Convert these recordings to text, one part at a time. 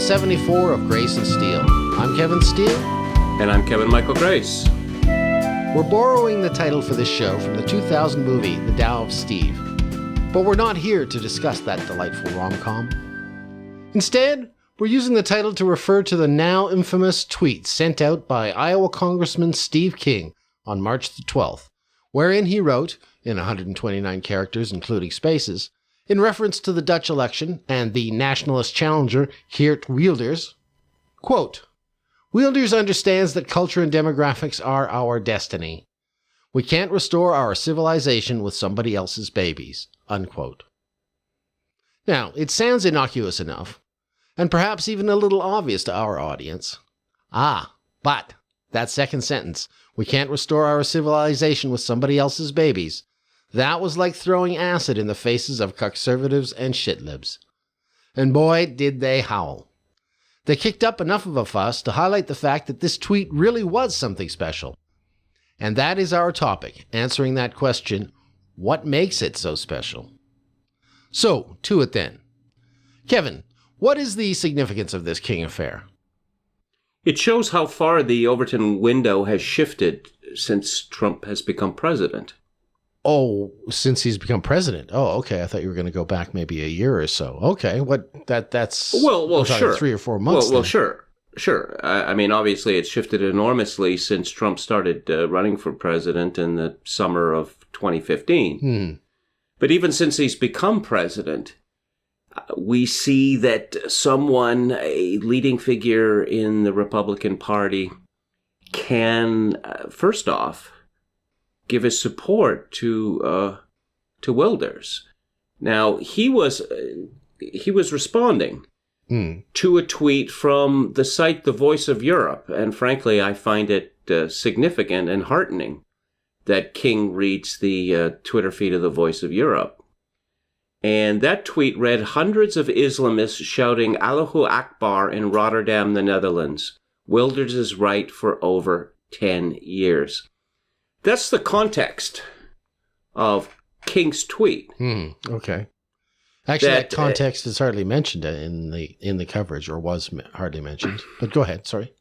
74 of Grace and Steel. I'm Kevin Steele. And I'm Kevin Michael Grace. We're borrowing the title for this show from the 2000 movie, The Tao of Steve. But we're not here to discuss that delightful rom-com. Instead, we're using the title to refer to the now infamous tweet sent out by Iowa Congressman Steve King on March the 12th, wherein he wrote, in 129 characters including spaces, in reference to the Dutch election and the nationalist challenger Geert Wilders, quote, "Wilders understands that culture and demographics are our destiny. We can't restore our civilization with somebody else's babies," unquote. Now, it sounds innocuous enough, and perhaps even a little obvious to our audience. But that second sentence, "we can't restore our civilization with somebody else's babies," that was like throwing acid in the faces of conservatives and shitlibs. And boy, did they howl. They kicked up enough of a fuss to highlight the fact that this tweet really was something special. And that is our topic, answering that question, what makes it so special? So, to it then. Kevin, what is the significance of this King affair? It shows how far the Overton window has shifted since Trump has become president. Oh, since he's become president. Oh, okay. I thought you were going to go back maybe a year or so. Okay, that's well, sure, 3 or 4 months. Well, sure. I mean, obviously, it's shifted enormously since Trump started running for president in the summer of 2015. But even since he's become president, we see that someone, a leading figure in the Republican Party, can first off give his support to Wilders. Now, he was responding to a tweet from the site The Voice of Europe, and frankly, I find it significant and heartening that King reads the Twitter feed of The Voice of Europe. And that tweet read, "Hundreds of Islamists shouting Allahu Akbar in Rotterdam, the Netherlands. Wilders is right for over 10 years." That's the context of King's tweet. Okay. Actually, that context is hardly mentioned in the coverage, or was hardly mentioned. But go ahead. Sorry.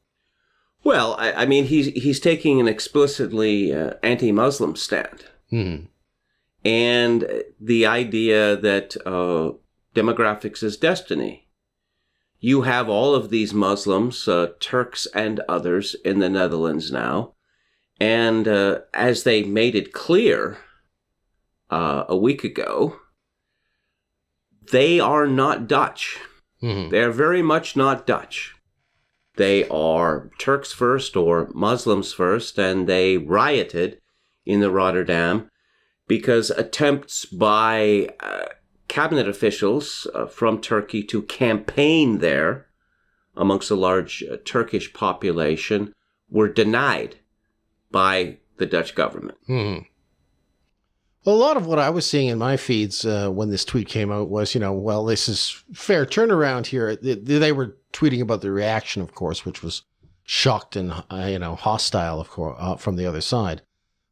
Well, I mean, he's taking an explicitly anti-Muslim stand, and the idea that demographics is destiny. You have all of these Muslims, Turks and others, in the Netherlands now. And as they made it clear a week ago, they are not Dutch. They're very much not Dutch. They are Turks first or Muslims first, and they rioted in the Rotterdam because attempts by cabinet officials from Turkey to campaign there amongst a large Turkish population were denied by the Dutch government. Well, a lot of what I was seeing in my feeds when this tweet came out was, well, this is fair turnaround here. They were tweeting about the reaction, of course, which was shocked and, hostile, of course, from the other side.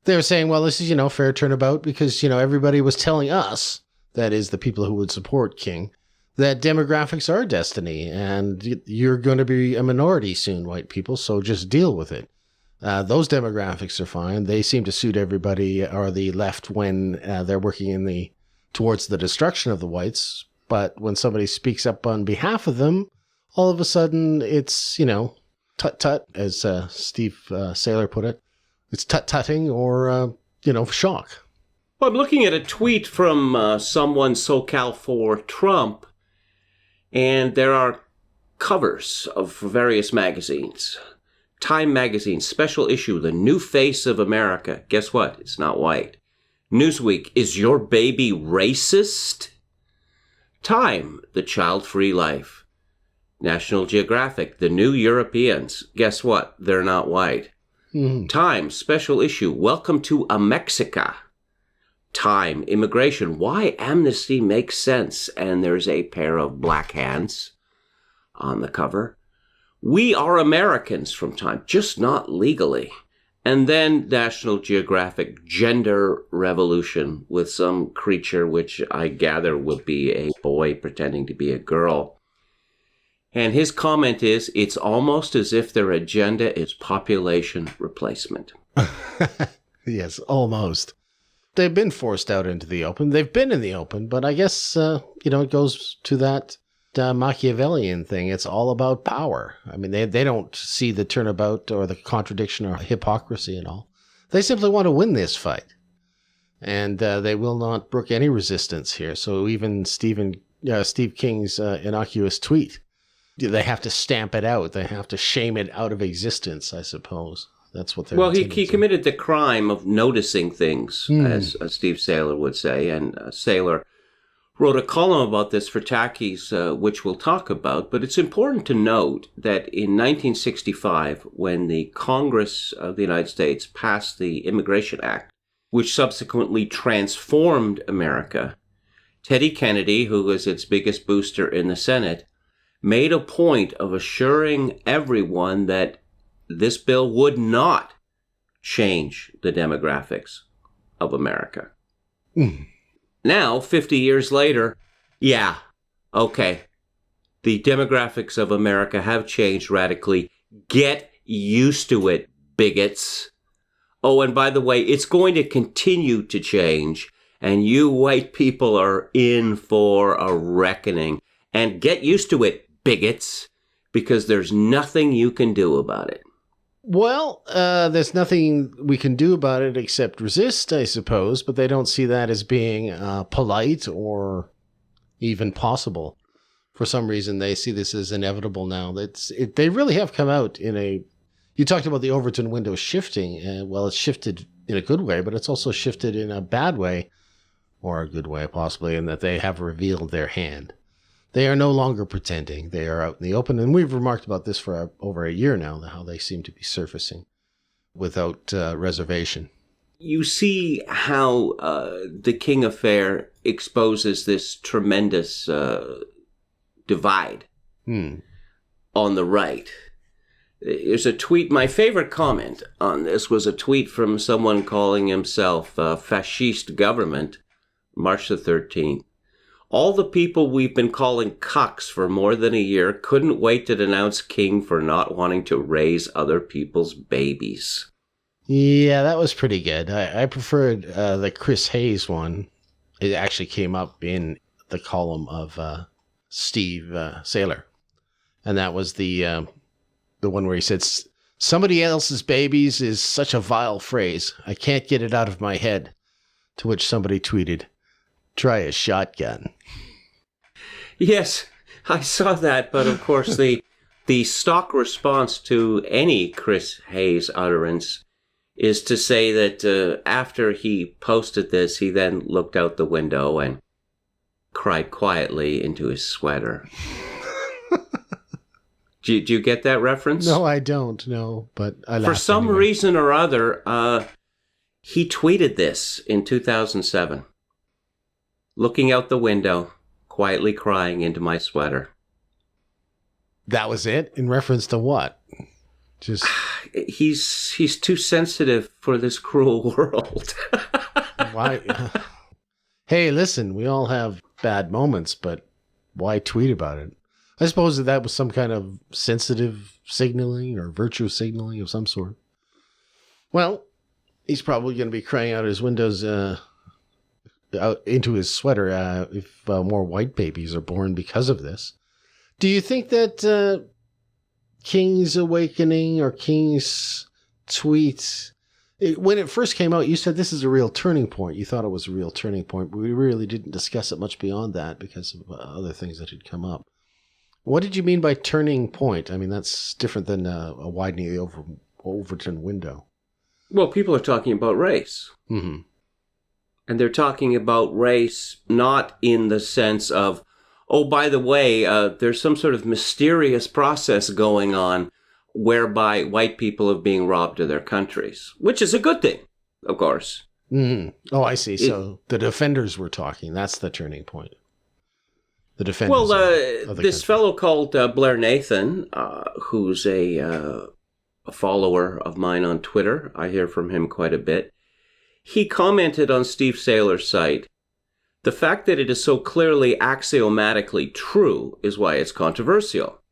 They were saying, well, this is, fair turnabout because, everybody was telling us, that is the people who would support King, that demographics are destiny and you're going to be a minority soon, white people, so just deal with it. Those demographics are fine. They seem to suit everybody or the left when they're working towards the destruction of the whites. But when somebody speaks up on behalf of them, all of a sudden it's, tut-tut, as Steve Saylor put it. It's tut-tutting or, shock. Well, I'm looking at a tweet from someone SoCal for Trump, and there are covers of various magazines. Time magazine, special issue, The New Face of America. Guess what? It's not white. Newsweek, Is Your Baby Racist? Time, The Child-Free Life. National Geographic, The New Europeans. Guess what? They're not white. Time, special issue, Welcome to Amexica. Time, Immigration, Why Amnesty Makes Sense. And there's a pair of black hands on the cover. We Are Americans from Time, just not legally. And then National Geographic, Gender Revolution, with some creature which I gather will be a boy pretending to be a girl. And his comment is, it's almost as if their agenda is population replacement. Yes, almost. They've been forced out into the open. They've been in the open, but I guess, it goes to that Machiavellian thing. It's all about power. I mean, they don't see the turnabout or the contradiction or hypocrisy at all. They simply want to win this fight. And they will not brook any resistance here. So even Steve King's innocuous tweet, they have to stamp it out. They have to shame it out of existence, I suppose. That's what they're. Well, he committed the crime of noticing things, as Steve Saylor would say. And Saylor wrote a column about this for Tackies, which we'll talk about. But it's important to note that in 1965, when the Congress of the United States passed the Immigration Act, which subsequently transformed America, Teddy Kennedy, who was its biggest booster in the Senate, made a point of assuring everyone that this bill would not change the demographics of America. Now, 50 years later, yeah, okay, the demographics of America have changed radically. Get used to it, bigots. Oh, and by the way, it's going to continue to change, and you white people are in for a reckoning. And get used to it, bigots, because there's nothing you can do about it. Well, there's nothing we can do about it except resist, I suppose, but they don't see that as being polite or even possible. For some reason, they see this as inevitable now. They really have come out in a... You talked about the Overton window shifting. Well, it's shifted in a good way, but it's also shifted in a bad way, or a good way, possibly, in that they have revealed their hand. They are no longer pretending. They are out in the open. And we've remarked about this for over a year now, how they seem to be surfacing without reservation. You see how the King affair exposes this tremendous divide on the right. There's a tweet. My favorite comment on this was a tweet from someone calling himself fascist government, March the 13th. All the people we've been calling cucks for more than a year couldn't wait to denounce King for not wanting to raise other people's babies. Yeah, that was pretty good. I preferred the Chris Hayes one. It actually came up in the column of Steve Saylor. And that was the one where he said, somebody else's babies is such a vile phrase. I can't get it out of my head. To which somebody tweeted, try a shotgun. Yes, I saw that, but of course the stock response to any Chris Hayes utterance is to say that after he posted this, he then looked out the window and cried quietly into his sweater. Do you get that reference? No, I don't, no, but I laughed For some anyway. reason or other, he tweeted this in 2007. Looking out the window, quietly crying into my sweater. That was it? In reference to what? Just He's too sensitive for this cruel world. why? Hey, listen, we all have bad moments, but why tweet about it? I suppose that was some kind of sensitive signaling or virtue signaling of some sort. Well, he's probably going to be crying out his windows out into his sweater if more white babies are born because of this. Do you think that King's awakening or King's tweet, when it first came out, you said this is a real turning point. You thought it was a real turning point, but we really didn't discuss it much beyond that because of other things that had come up. What did you mean by turning point? I mean, that's different than a widening the Overton window. Well, people are talking about race. Mm-hmm. And they're talking about race not in the sense of, oh, by the way, there's some sort of mysterious process going on whereby white people are being robbed of their countries, which is a good thing, of course. Mm-hmm. Oh, I see. So the defenders were talking. That's the turning point. The defenders. Well, of the this country. fellow called Blair Nathan, who's a follower of mine on Twitter, I hear from him quite a bit, he commented on Steve Saylor's site, the fact that it is so clearly axiomatically true is why it's controversial.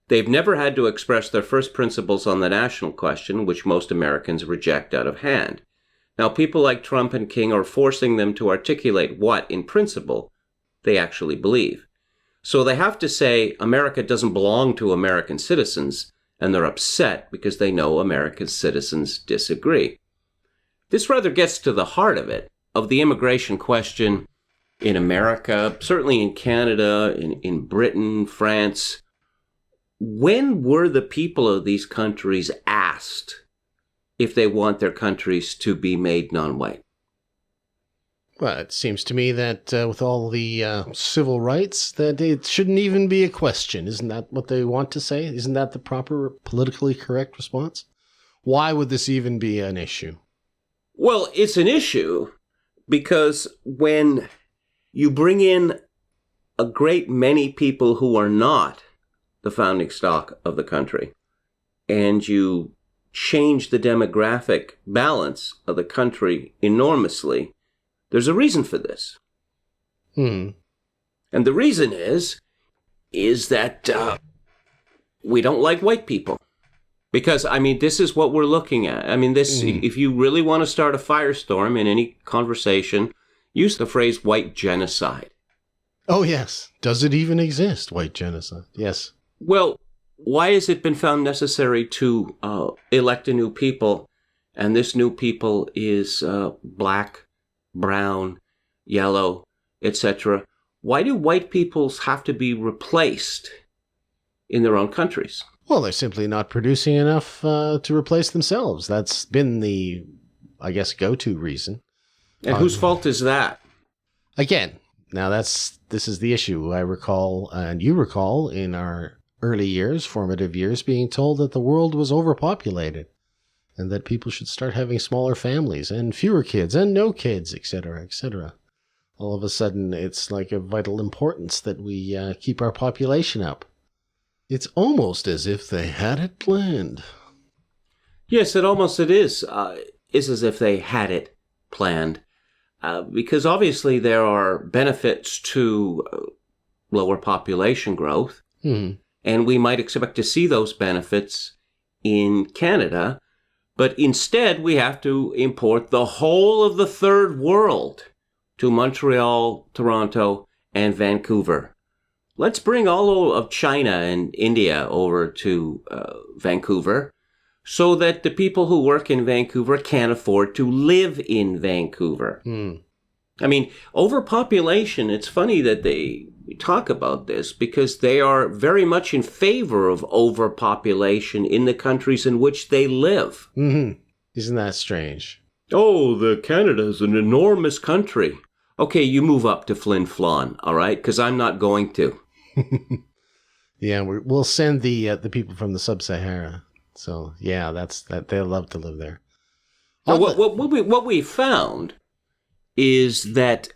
They've never had to express their first principles on the national question, which most Americans reject out of hand. Now, people like Trump and King are forcing them to articulate what, in principle, they actually believe. So they have to say America doesn't belong to American citizens, and they're upset because they know American citizens disagree. This rather gets to the heart of it, of the immigration question in America, certainly in Canada, in Britain, France. When were the people of these countries asked if they want their countries to be made non-white? Well, it seems to me that with all the civil rights, that it shouldn't even be a question. Isn't that what they want to say? Isn't that the proper politically correct response? Why would this even be an issue? Well, it's an issue because when you bring in a great many people who are not the founding stock of the country, and you change the demographic balance of the country enormously, there's a reason for this. And the reason is that we don't like white people. Because, I mean, this is what we're looking at. I mean, this, if you really want to start a firestorm in any conversation, use the phrase white genocide. Oh, yes. Does it even exist, white genocide? Yes. Well, why has it been found necessary to elect a new people, and this new people is black, brown, yellow, etc.? Why do white peoples have to be replaced in their own countries? Well, they're simply not producing enough to replace themselves. That's been the, I guess, go-to reason. And whose fault is that? Again, now this is the issue. I recall, and you recall, in our early years, formative years, being told that the world was overpopulated and that people should start having smaller families and fewer kids and no kids, etc., etc. All of a sudden, it's like of vital importance that we keep our population up. It's almost as if they had it planned. Yes, it is as if they had it planned. Because obviously there are benefits to lower population growth. And we might expect to see those benefits in Canada. But instead, we have to import the whole of the third world to Montreal, Toronto, and Vancouver. Let's bring all of China and India over to Vancouver so that the people who work in Vancouver can afford to live in Vancouver. I mean, overpopulation, it's funny that they talk about this because they are very much in favor of overpopulation in the countries in which they live. Isn't that strange? Oh, Canada is an enormous country. Okay, you move up to Flin Flon, all right? Because I'm not going to. Yeah, we'll send the people from the Sub-Sahara. So yeah, that they'll love to live there. Now, what we found is that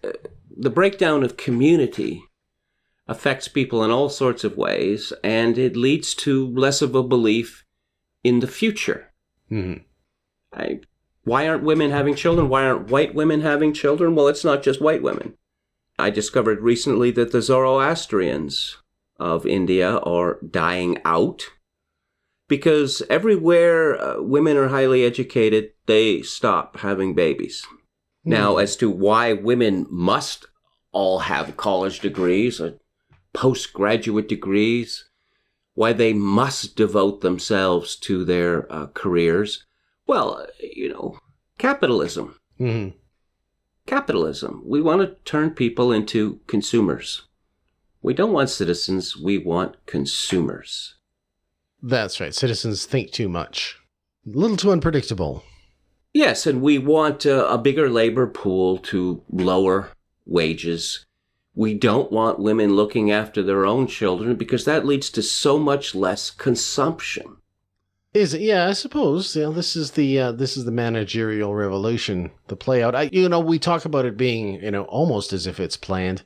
the breakdown of community affects people in all sorts of ways, and it leads to less of a belief in the future. Why aren't women having children? Why aren't white women having children? Well, it's not just white women. I discovered recently that the Zoroastrians of India are dying out because everywhere women are highly educated, they stop having babies. Now, as to why women must all have college degrees or postgraduate degrees, why they must devote themselves to their careers, well, capitalism. Capitalism. We want to turn people into consumers. We don't want citizens, we want consumers. That's right. Citizens think too much. A little too unpredictable. Yes, and we want a bigger labor pool to lower wages. We don't want women looking after their own children because that leads to so much less consumption. Is it? Yeah, I suppose. Yeah, this is the managerial revolution, the play out. We talk about it being, almost as if it's planned.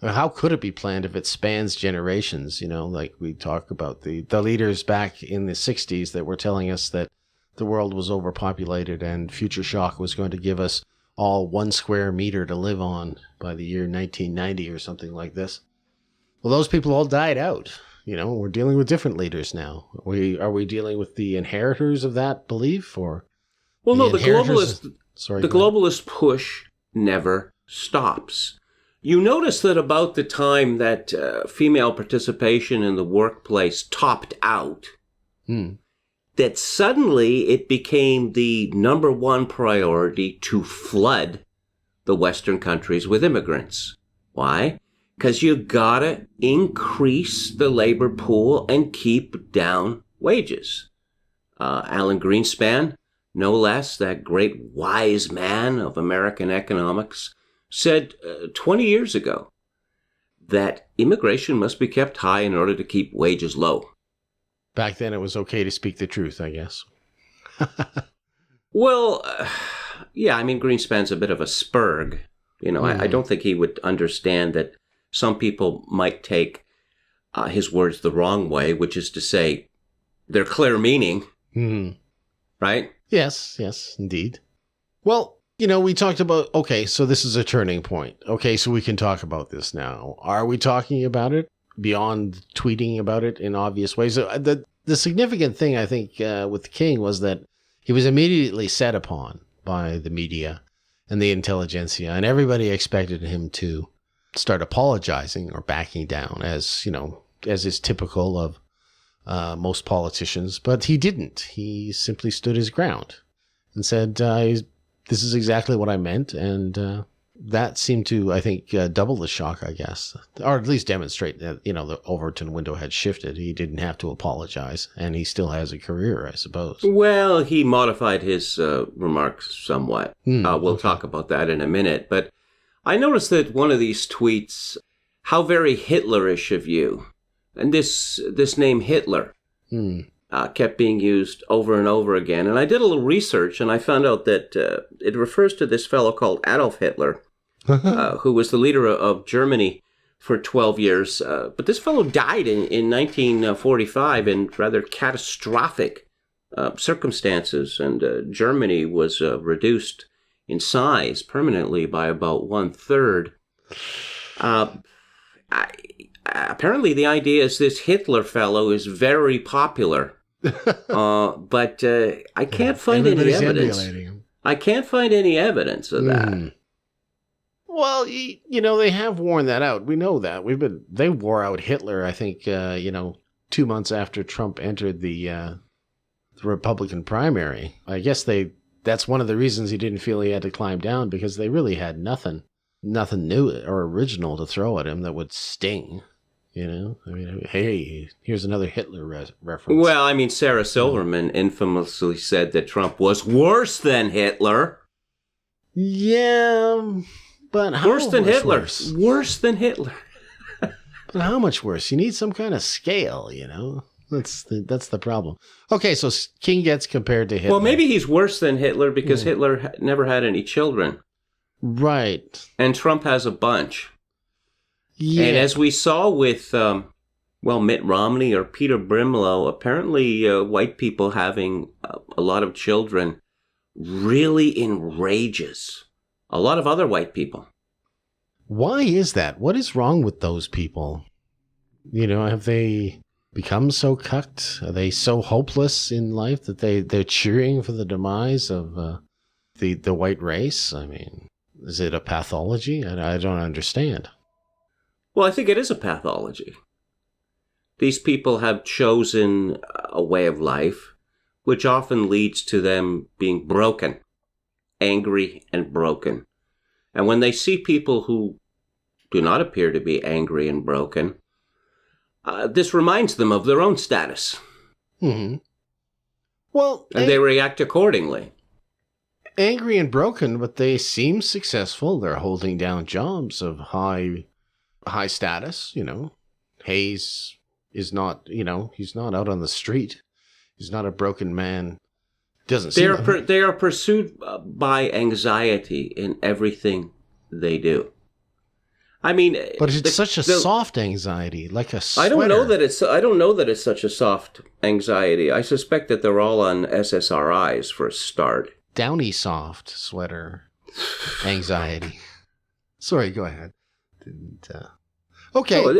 How could it be planned if it spans generations? Like we talk about the leaders back in the 60s that were telling us that the world was overpopulated and future shock was going to give us all 1 square meter to live on by the year 1990 or something like this. Well, those people all died out. we're dealing with different leaders now. Are we dealing with the inheritors of that belief, or well, no, Sorry, the globalist push never stops. You notice that about the time that female participation in the workplace topped out, that suddenly it became the number one priority to flood the Western countries with immigrants. Why? Because you gotta increase the labor pool and keep down wages. Alan Greenspan, no less, that great wise man of American economics, said 20 years ago that immigration must be kept high in order to keep wages low. Back then it was okay to speak the truth, I guess. Well, yeah, I mean, Greenspan's a bit of a spurg. I don't think he would understand that some people might take his words the wrong way, which is to say, their clear meaning, right? Yes, indeed. Well, we talked about, okay, so this is a turning point. Okay, so we can talk about this now. Are we talking about it beyond tweeting about it in obvious ways? The significant thing, I think, with King was that he was immediately set upon by the media and the intelligentsia, and everybody expected him to start apologizing or backing down, as is typical of most politicians. But he didn't. He simply stood his ground and said, this is exactly what I meant. And that seemed to, I think, double the shock, I guess, or at least demonstrate that, the Overton window had shifted. He didn't have to apologize, and he still has a career, I suppose. Well, he modified his remarks somewhat. We'll talk about that in a minute. But I noticed that one of these tweets, how very Hitlerish of you. And this name Hitler kept being used over and over again. And I did a little research, and I found out that it refers to this fellow called Adolf Hitler, who was the leader of Germany for 12 years. But this fellow died in 1945 in rather catastrophic circumstances, and Germany was reduced in size permanently by about 1/3. Apparently, the idea is this Hitler fellow is very popular, but I can't find any evidence. I can't find any evidence of that. Well, they have worn that out. We know that. They wore out Hitler, I think, 2 months after Trump entered the Republican primary. I guess that's one of the reasons he didn't feel he had to climb down, because they really had nothing new or original to throw at him that would sting. Hey, here's another Hitler reference. Well, I mean, Sarah Silverman infamously said that Trump was worse than Hitler. Yeah, but how worse than Hitler? Worse? Worse than Hitler. But how much worse? You need some kind of scale, That's the problem. Okay, so King gets compared to Hitler. Well, maybe he's worse than Hitler because Hitler never had any children. Right. And Trump has a bunch. Yeah. And as we saw with, Mitt Romney or Peter Brimlow, apparently white people having a lot of children really enrages a lot of other white people. Why is that? What is wrong with those people? Have they become so cucked? Are they so hopeless in life that they're cheering for the demise of the white race? I mean, is it a pathology? I don't understand. Well, I think it is a pathology. These people have chosen a way of life which often leads to them being broken, angry and broken. And when they see people who do not appear to be angry and broken, this reminds them of their own status. Mm-hmm. Well, and they react accordingly. Angry and broken, but they seem successful. They're holding down jobs of high status, Hayes is not, he's not out on the street. He's not a broken man. They are pursued by anxiety in everything they do. I mean, but it's such a soft anxiety, like a sweater. I don't know that it's such a soft anxiety. I suspect that they're all on SSRIs for a start. Downy soft sweater anxiety. Sorry, go ahead. Okay. No,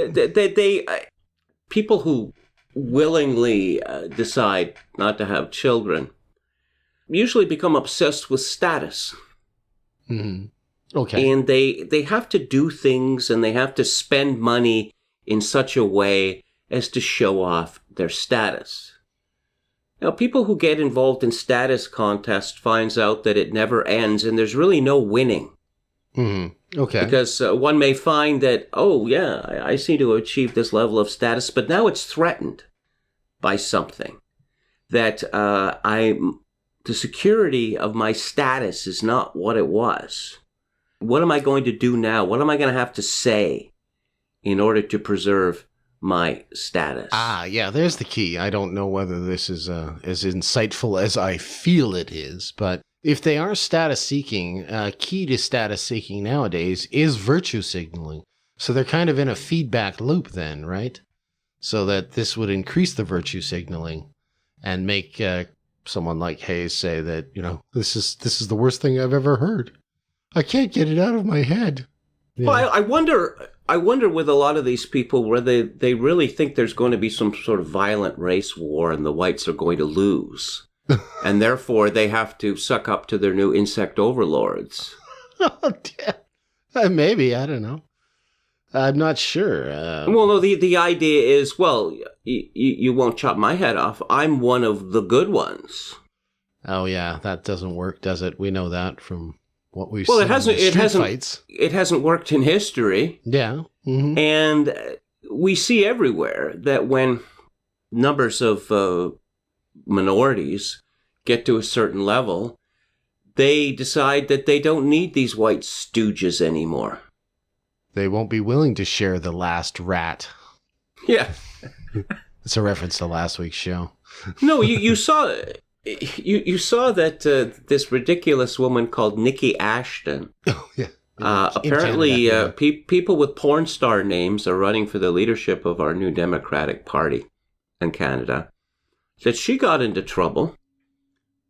people who willingly decide not to have children usually become obsessed with status. Mm-hmm. Okay. And they have to do things and they have to spend money in such a way as to show off their status. Now, people who get involved in status contests finds out that it never ends and there's really no winning. Mm-hmm. Okay. Because one may find that, oh, yeah, I seem to have achieved this level of status, but now it's threatened by something. That the security of my status is not what it was. What am I going to do now? What am I going to have to say in order to preserve my status? Yeah, there's the key. I don't know whether this is as insightful as I feel it is, but if they are status seeking, key to status seeking nowadays is virtue signaling. So they're kind of in a feedback loop then, right? So that this would increase the virtue signaling and make someone like Hayes say that, this is the worst thing I've ever heard. I can't get it out of my head. Yeah. Well, I wonder with a lot of these people whether they really think there's going to be some sort of violent race war and the whites are going to lose. And therefore they have to suck up to their new insect overlords. Maybe, I don't know. I'm not sure. Well, no, the idea is, well, you won't chop my head off. I'm one of the good ones. Oh, yeah, that doesn't work, does it? We know that from what we've seen in street fights. It hasn't worked in history. Yeah. Mm-hmm. And we see everywhere that when numbers of minorities get to a certain level, they decide that they don't need these white stooges anymore. They won't be willing to share the last rat. Yeah. It's a reference to last week's show. No, you saw... You saw that this ridiculous woman called Nikki Ashton. Oh, yeah. Apparently, people with porn star names are running for the leadership of our new Democratic Party in Canada. That she got into trouble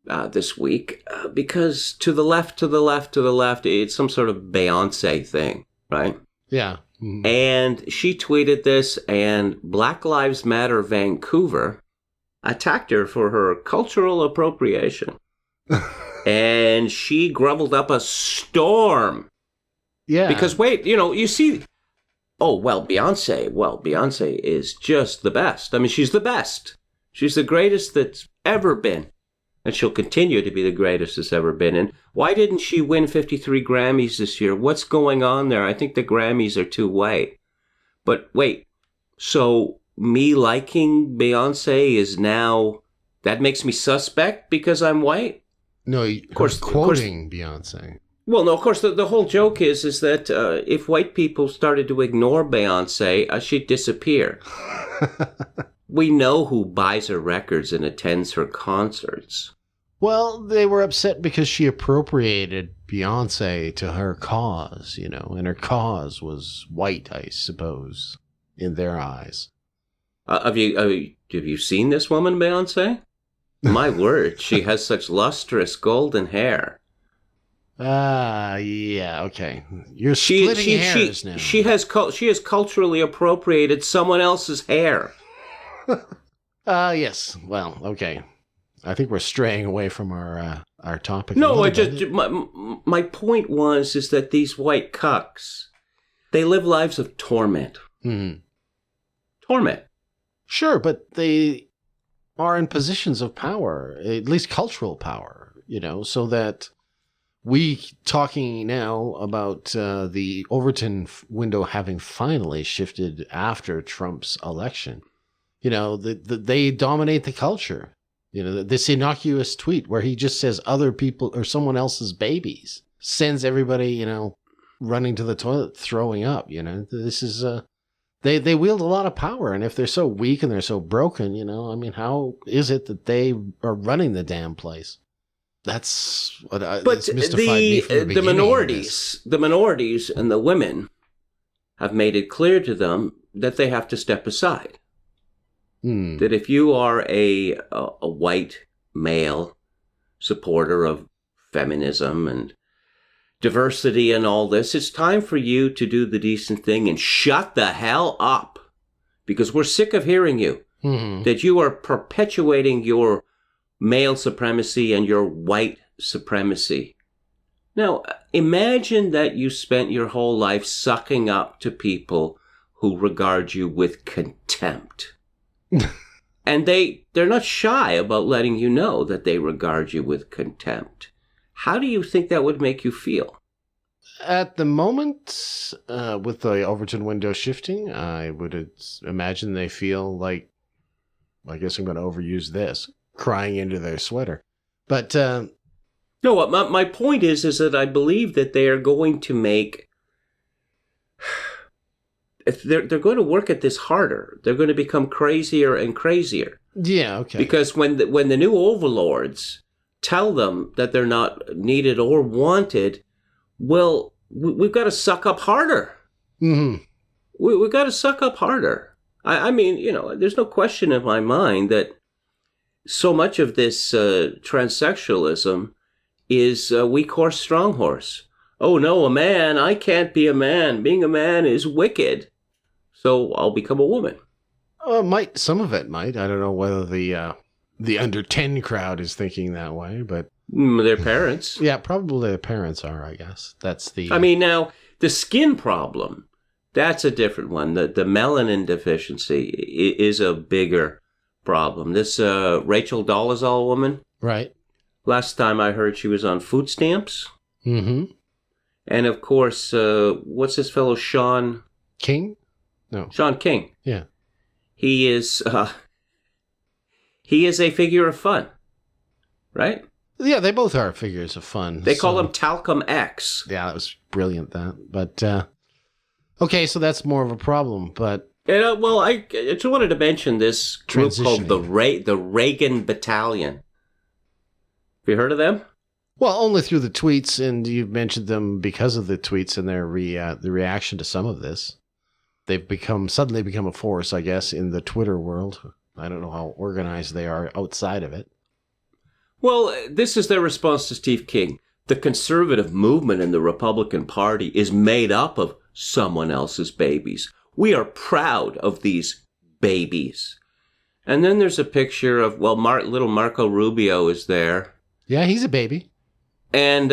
this week because to the left, it's some sort of Beyonce thing, right? Yeah. Mm-hmm. And she tweeted this, and Black Lives Matter Vancouver attacked her for her cultural appropriation. And she grumbled up a storm. Yeah. Because, wait, you see... Oh, Beyonce is just the best. I mean, she's the best. She's the greatest that's ever been. And she'll continue to be the greatest that's ever been. And why didn't she win 53 Grammys this year? What's going on there? I think the Grammys are too white. But wait, so... me liking Beyonce is now, that makes me suspect because I'm white? No, of course, quoting Beyonce. Well, no, of course, the whole joke is that if white people started to ignore Beyonce, she'd disappear. We know who buys her records and attends her concerts. Well, they were upset because she appropriated Beyonce to her cause, and her cause was white, I suppose, in their eyes. Have you seen this woman, Beyonce? My word, she has such lustrous golden hair. Yeah, okay. You're splitting hairs now. She has culturally appropriated someone else's hair. Yes. Well, okay. I think we're straying away from our topic. No, my point is that these white cucks, they live lives of torment. Mm-hmm. Torment. Sure, but they are in positions of power, at least cultural power, so that we talking now about the Overton window having finally shifted after Trump's election. They dominate the culture. This innocuous tweet where he just says other people or someone else's babies sends everybody, running to the toilet, throwing up. This is They wield a lot of power, and if they're so weak and they're so broken, how is it that they are running the damn place? That's what that's mystified me from the beginning. The minorities and the women have made it clear to them that they have to step aside. That if you are a white male supporter of feminism and diversity and all this, it's time for you to do the decent thing and shut the hell up. because we're sick of hearing you, that you are perpetuating your male supremacy and your white supremacy. Now, imagine that you spent your whole life sucking up to people who regard you with contempt. And they're not shy about letting you know that they regard you with contempt. How do you think that would make you feel? At the moment, with the Overton window shifting, I would imagine they feel like, I guess I'm going to overuse this, crying into their sweater. But no, my point is that I believe that they are going to make... They're going to work at this harder. They're going to become crazier and crazier. Yeah, okay. Because when the new overlords tell them that they're not needed or wanted, well, we've got to suck up harder. Mm-hmm. We've got to suck up harder. I mean, there's no question in my mind that so much of this transsexualism is weak horse, strong horse. Oh, no, a man. I can't be a man. Being a man is wicked. So I'll become a woman. Some of it might. I don't know whether the under 10 crowd is thinking that way, but their parents. Yeah, probably their parents are, I guess. That's the... I mean, now, the skin problem, that's a different one. The melanin deficiency is a bigger problem. This Rachel Dolezal woman. Right. Last time I heard she was on food stamps. Mm-hmm. And, of course, what's this fellow, Sean... King? No. Sean King. Yeah. He is a figure of fun, right? Yeah, they both are figures of fun. They call him Talcum X. Yeah, that was brilliant, that. But, okay, so that's more of a problem, but... well, I just wanted to mention this group called the Reagan Battalion. Have you heard of them? Well, only through the tweets, and you've mentioned them because of the tweets and their the reaction to some of this. They've suddenly become a force, I guess, in the Twitter world. I don't know how organized they are outside of it. Well, this is their response to Steve King. The conservative movement in the Republican Party is made up of someone else's babies. We are proud of these babies. And then there's a picture of, little Marco Rubio is there. Yeah, he's a baby. And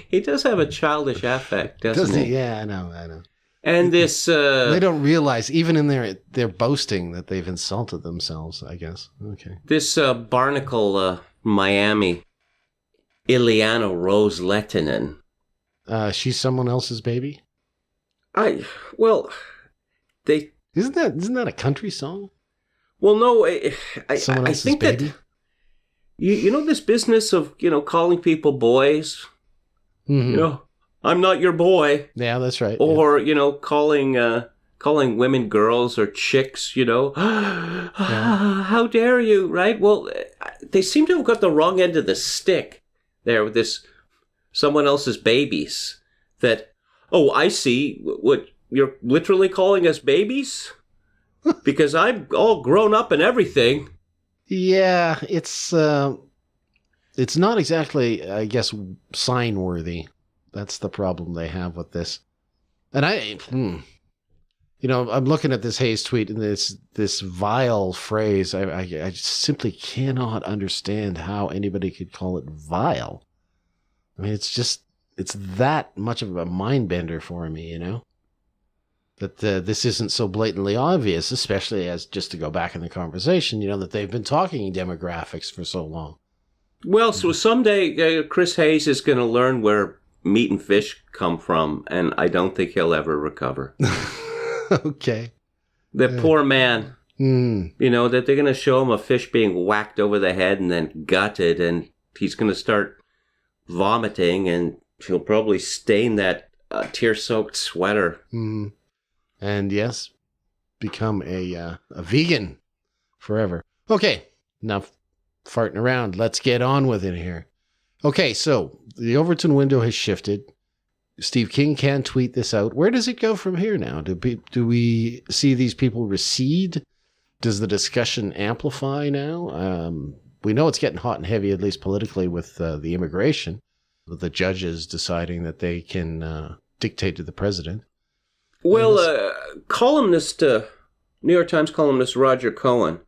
he does have a childish affect, doesn't he? Yeah, I know. And this... they don't realize, even in their boasting, that they've insulted themselves, I guess. Okay. This Barnacle, Miami, Ileana Rose Lehtinen. She's someone else's baby? Isn't that a country song? Well, no, someone else's think baby? that... You know this business of, calling people boys? Mm-hmm. I'm not your boy. Yeah, that's right. Or, calling women girls or chicks, how dare you, right? Well, they seem to have got the wrong end of the stick there with this someone else's babies. That, I see what you're literally calling us babies? Because I'm all grown up and everything. Yeah, it's not exactly, I guess, sign-worthy. That's the problem they have with this. And I'm looking at this Hayes tweet and this vile phrase. I simply cannot understand how anybody could call it vile. I mean, it's that much of a mind bender for me, That this isn't so blatantly obvious, especially as, just to go back in the conversation, that they've been talking demographics for so long. Well, so someday Chris Hayes is going to learn where meat and fish come from, and I don't think he'll ever recover. Okay. The poor man. That they're going to show him a fish being whacked over the head and then gutted, and he's going to start vomiting, and he'll probably stain that tear-soaked sweater. Mm. And yes, become a vegan forever. Okay, enough farting around. Let's get on with it here. Okay, so the Overton window has shifted. Steve King can tweet this out. Where does it go from here now? Do we see these people recede? Does the discussion amplify now? We know it's getting hot and heavy, at least politically, with the immigration, with the judges deciding that they can dictate to the president. Well, columnist, New York Times columnist Roger Cohen,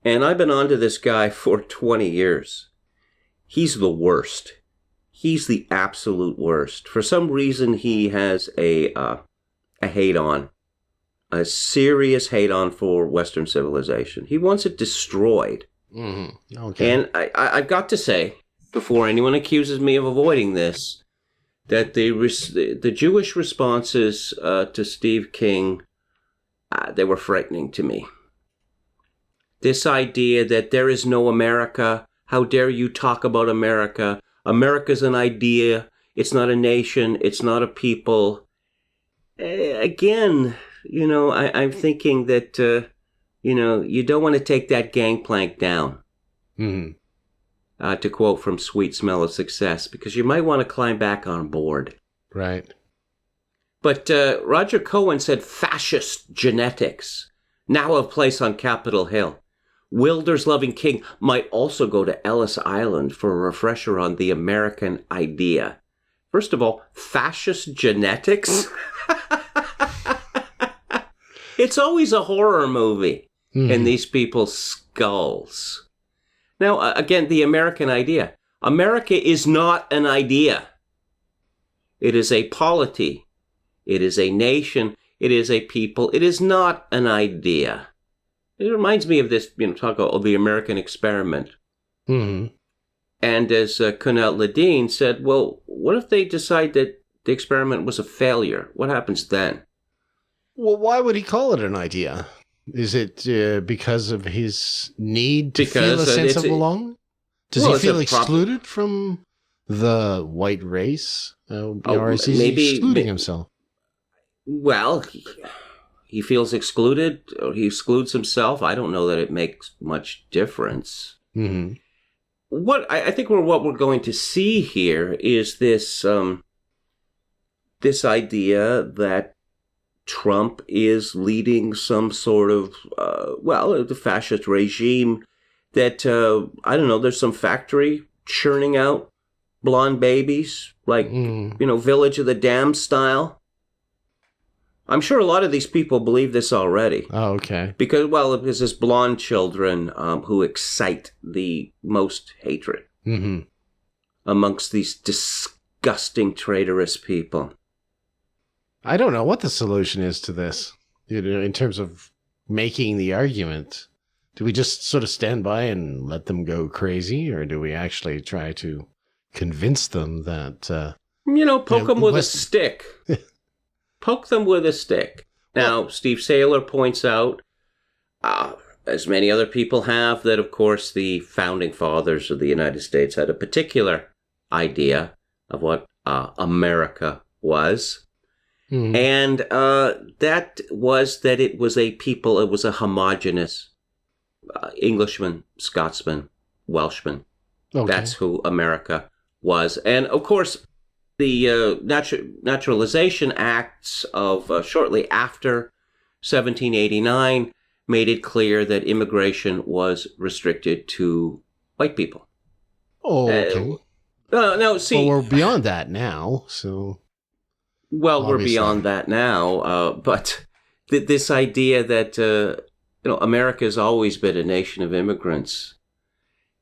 and I've been onto this guy for 20 years. He's the worst. He's the absolute worst. For some reason, he has a hate-on, a serious hate-on for Western civilization. He wants it destroyed. Mm-hmm. Okay. And I've got to say, before anyone accuses me of avoiding this, that the Jewish responses to Steve King, they were frightening to me. This idea that there is no America, how dare you talk about America? America's an idea. It's not a nation. It's not a people. Again, I'm thinking that, you don't want to take that gangplank down. Mm-hmm. To quote from Sweet Smell of Success, because you might want to climb back on board. Right. But Roger Cohen said fascist genetics now have place on Capitol Hill. Wilders-loving King might also go to Ellis Island for a refresher on the American idea. First of all, fascist genetics? It's always a horror movie in these people's skulls. Now, again, the American idea. America is not an idea. It is a polity. It is a nation. It is a people. It is not an idea. It reminds me of this, talk about the American experiment. Mm-hmm. And as Kunal Ladin said, well, what if they decide that the experiment was a failure? What happens then? Well, why would he call it an idea? Is it because of his need to feel a sense of belonging? Does he feel excluded from the white race? Or is he excluding himself? Well, he feels excluded, or he excludes himself. I don't know that it makes much difference. Mm-hmm. What we're going to see here is this idea that Trump is leading some sort of the fascist regime that there's some factory churning out blonde babies like Village of the Damned style. I'm sure a lot of these people believe this already. Oh, okay. Because there's blonde children who excite the most hatred amongst these disgusting, traitorous people. I don't know what the solution is to this, in terms of making the argument. Do we just sort of stand by and let them go crazy, or do we actually try to convince them that... poke them with a stick. Poke them with a stick. Now, Steve Saylor points out, as many other people have, that, of course, the founding fathers of the United States had a particular idea of what America was. Mm-hmm. And that was that it was a people, it was a homogenous Englishman, Scotsman, Welshman. Okay. That's who America was. And, of course, the Naturalization Acts of shortly after 1789 made it clear that immigration was restricted to white people. Oh, okay. No, see... Well, we're beyond that now, so... Well, obviously. We're beyond that now, but this idea that, America has always been a nation of immigrants...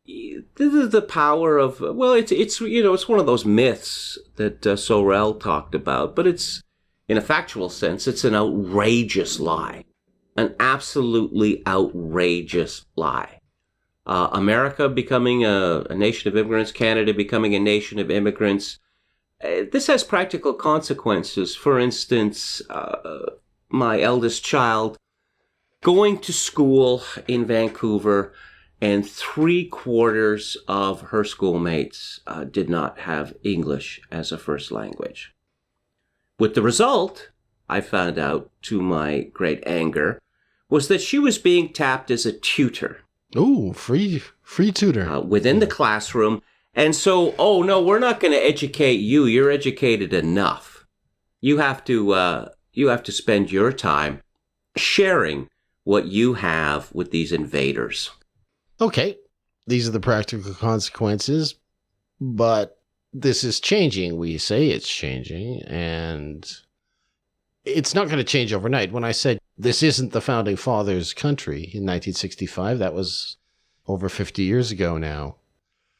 The power of, it's one of those myths that Sorel talked about, but it's, in a factual sense, it's an outrageous lie. An absolutely outrageous lie. America becoming a nation of immigrants, Canada becoming a nation of immigrants, this has practical consequences. For instance, my eldest child going to school in Vancouver, and 3/4 of her schoolmates did not have English as a first language. With the result, I found out, to my great anger, was that she was being tapped as a tutor. Ooh, free tutor. Within the classroom. And so, no, we're not going to educate you. You're educated enough. You have to spend your time sharing what you have with these invaders. Okay, these are the practical consequences, but this is changing. We say it's changing, and it's not going to change overnight. When I said this isn't the Founding Fathers' country in 1965, that was over 50 years ago now.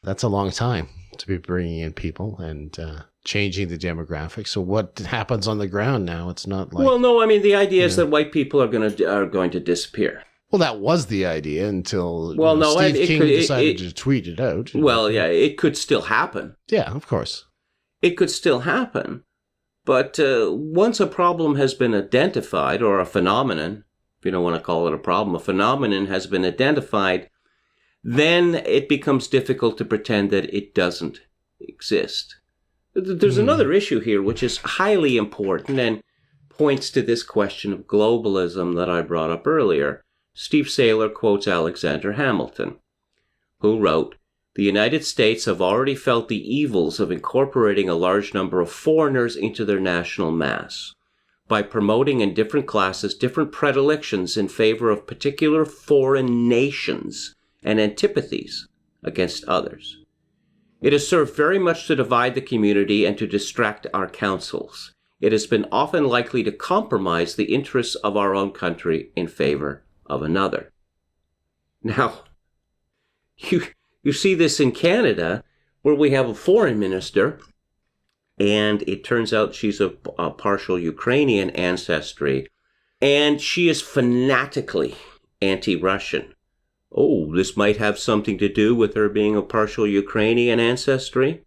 That's a long time to be bringing in people and changing the demographics. So what happens on the ground now? It's not like... Well, no, I mean, the idea is that white people are going to disappear. Well, that was the idea until Steve King decided to tweet it out. Well, yeah, it could still happen. Yeah, of course. It could still happen. But once a problem has been identified, or a phenomenon, if you don't want to call it a problem, a phenomenon has been identified, then it becomes difficult to pretend that it doesn't exist. There's another issue here which is highly important and points to this question of globalism that I brought up earlier. Steve Saylor quotes Alexander Hamilton, who wrote, "The United States have already felt the evils of incorporating a large number of foreigners into their national mass by promoting in different classes different predilections in favor of particular foreign nations and antipathies against others. It has served very much to divide the community and to distract our councils. It has been often likely to compromise the interests of our own country in favor of another." Now, you see this in Canada, where we have a foreign minister, and it turns out she's of partial Ukrainian ancestry, and she is fanatically anti-Russian. Oh, this might have something to do with her being of partial Ukrainian ancestry?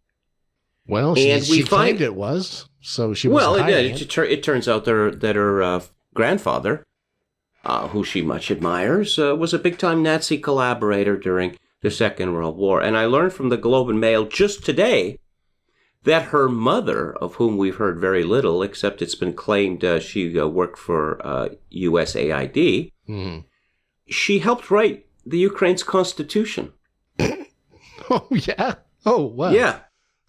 Well, she claimed it was, so she was hiding it. It turns out that her grandfather, who she much admires, was a big-time Nazi collaborator during the Second World War. And I learned from the Globe and Mail just today that her mother, of whom we've heard very little, except it's been claimed she worked for USAID, she helped write the Ukraine's constitution. Oh, yeah? Oh, wow. Yeah.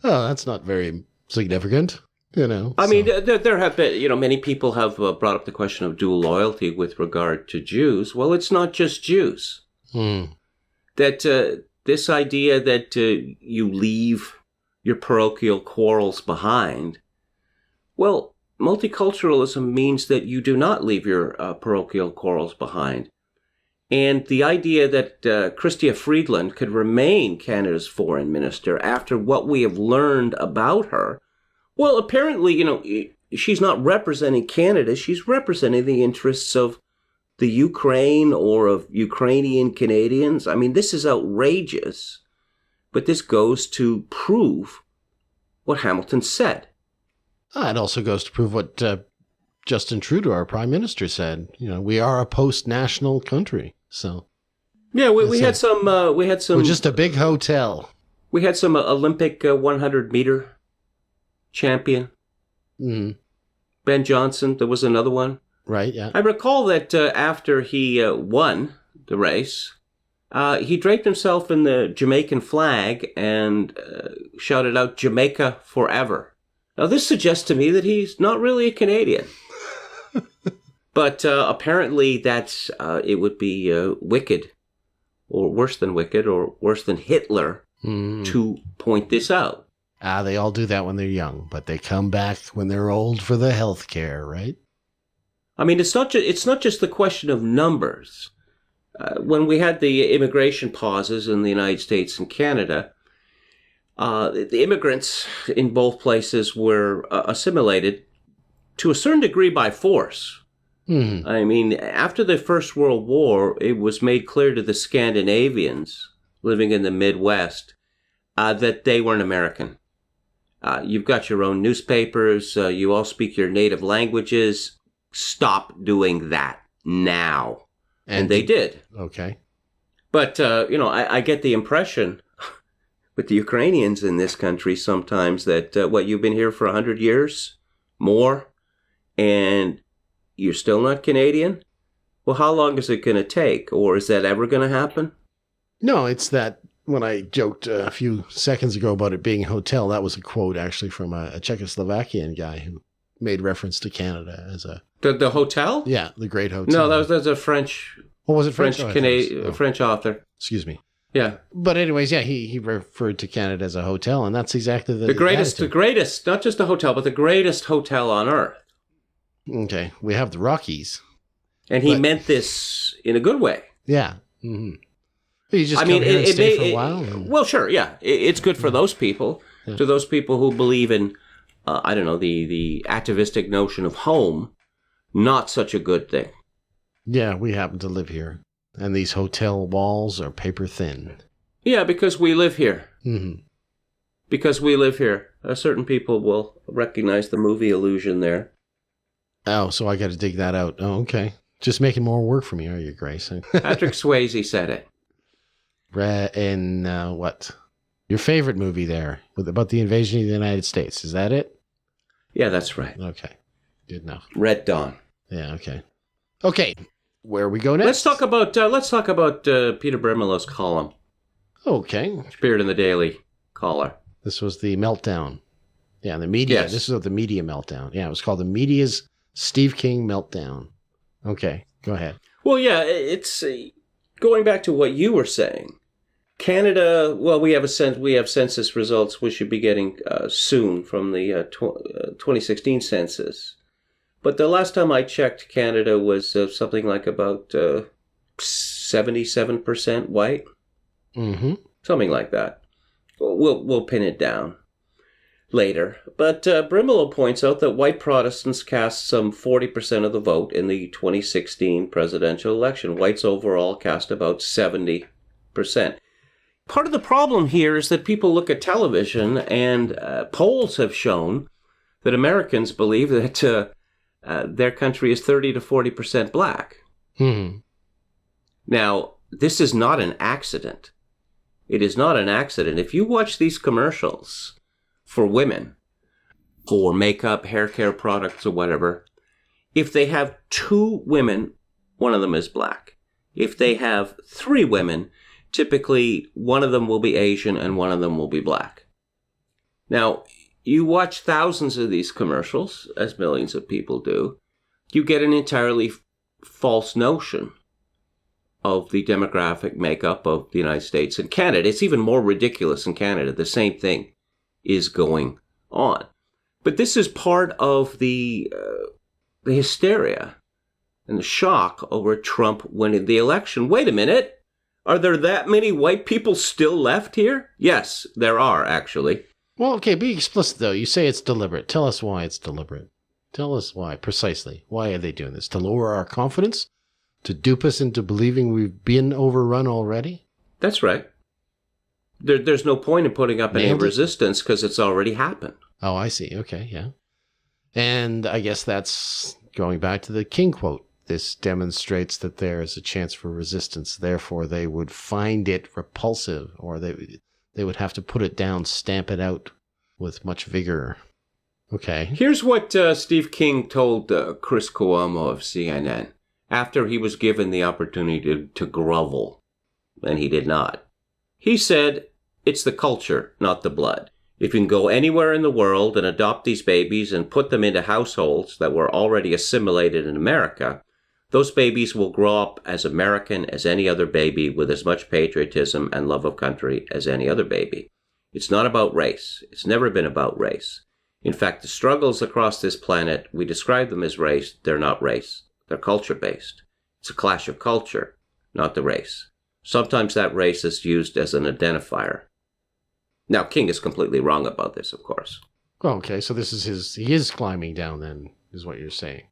Oh, that's not very significant, I mean, there have been, many people have brought up the question of dual loyalty with regard to Jews. Well, it's not just Jews. That this idea that you leave your parochial quarrels behind, well, multiculturalism means that you do not leave your parochial quarrels behind. And the idea that Chrystia Freeland could remain Canada's foreign minister after what we have learned about her, well, apparently, she's not representing Canada. She's representing the interests of the Ukraine or of Ukrainian Canadians. I mean, this is outrageous. But this goes to prove what Hamilton said. It also goes to prove what Justin Trudeau, our prime minister, said. We are a post-national country. So yeah, we had some. We're just a big hotel. We had some Olympic 100-meter champion. Ben Johnson. There was another one. Right. Yeah. I recall that after he won the race, he draped himself in the Jamaican flag and shouted out "Jamaica forever." Now, this suggests to me that he's not really a Canadian. But apparently that's it would be wicked, or worse than wicked, or worse than Hitler to point this out. They all do that when they're young, but they come back when they're old for the health care, right? I mean, it's not just the question of numbers. When we had the immigration pauses in the United States and Canada, the immigrants in both places were assimilated to a certain degree by force. I mean, after the First World War, it was made clear to the Scandinavians living in the Midwest that they weren't American. You've got your own newspapers. You all speak your native languages. Stop doing that now. And they did. Okay. But, I get the impression with the Ukrainians in this country sometimes that, you've been here for 100 years? More? And you're still not Canadian? Well, how long is it going to take? Or is that ever going to happen? No, it's that when I joked a few seconds ago about it being a hotel, that was a quote actually from a Czechoslovakian guy who made reference to Canada as a... The hotel? Yeah, the Great Hotel. No, that was a French... What was it? French author. Excuse me. Yeah. But anyways, yeah, he referred to Canada as a hotel, and that's exactly the greatest, not just a hotel, but the greatest hotel on earth. Okay, we have the Rockies. And he meant this in a good way. Yeah. Mm-hmm. You just come here and stay for a while? Well, sure, yeah. It's good for those people. Yeah. To those people who believe in, I don't know, the atavistic notion of home, not such a good thing. Yeah, we happen to live here. And these hotel walls are paper thin. Yeah, because we live here. Mm-hmm. Because we live here. Certain people will recognize the movie illusion there. Oh, so I got to dig that out. Oh, okay. Just making more work for me, are you, Grace? Patrick Swayze said it. In what? Your favorite movie there, about the invasion of the United States. Is that it? Yeah, that's right. Okay. Good enough. Red Dawn. Yeah, okay. Okay. Where we go next? Let's talk about Peter Brimelow's column. Okay. Which appeared in the Daily Caller. This was the meltdown. Yeah, the media. Yes. This is the media meltdown. Yeah, it was called the media's Steve King meltdown. Okay, go ahead. Well, yeah, it's going back to what you were saying. Canada, well, we have census results we should be getting soon from the 2016 census. But the last time I checked, Canada was something like about 77% white. Mm-hmm. Something like that. We'll pin it down later. But Brimelow points out that white Protestants cast some 40% of the vote in the 2016 presidential election. Whites overall cast about 70%. Part of the problem here is that people look at television, and polls have shown that Americans believe that their country is 30 to 40% black. Mm-hmm. Now, this is not an accident. It is not an accident. If you watch these commercials for women, for makeup, hair care products, or whatever, if they have 2 women, one of them is black. If they have 3 women, typically one of them will be Asian and one of them will be black. Now, you watch thousands of these commercials, as millions of people do, you get an entirely false notion of the demographic makeup of the United States and Canada. It's even more ridiculous in Canada. The same thing is going on. But this is part of the hysteria and the shock over Trump winning the election. Wait a minute. Are there that many white people still left here? Yes, there are, actually. Well, okay, be explicit, though. You say it's deliberate. Tell us why it's deliberate. Tell us why, precisely. Why are they doing this? To lower our confidence? To dupe us into believing we've been overrun already? That's right. There's no point in putting up any resistance because it's already happened. Oh, I see. Okay, yeah. And I guess that's going back to the King quote. This demonstrates that there is a chance for resistance. Therefore, they would find it repulsive, or they would have to put it down, stamp it out with much vigor. Okay. Here's what Steve King told Chris Cuomo of CNN after he was given the opportunity to grovel, and he did not. He said, "It's the culture, not the blood. If you can go anywhere in the world and adopt these babies and put them into households that were already assimilated in America, those babies will grow up as American as any other baby with as much patriotism and love of country as any other baby. It's not about race. It's never been about race. In fact, the struggles across this planet, we describe them as race. They're not race. They're culture-based. It's a clash of culture, not the race. Sometimes that race is used as an identifier." Now, King is completely wrong about this, of course. Okay, so this is he is climbing down then, is what you're saying.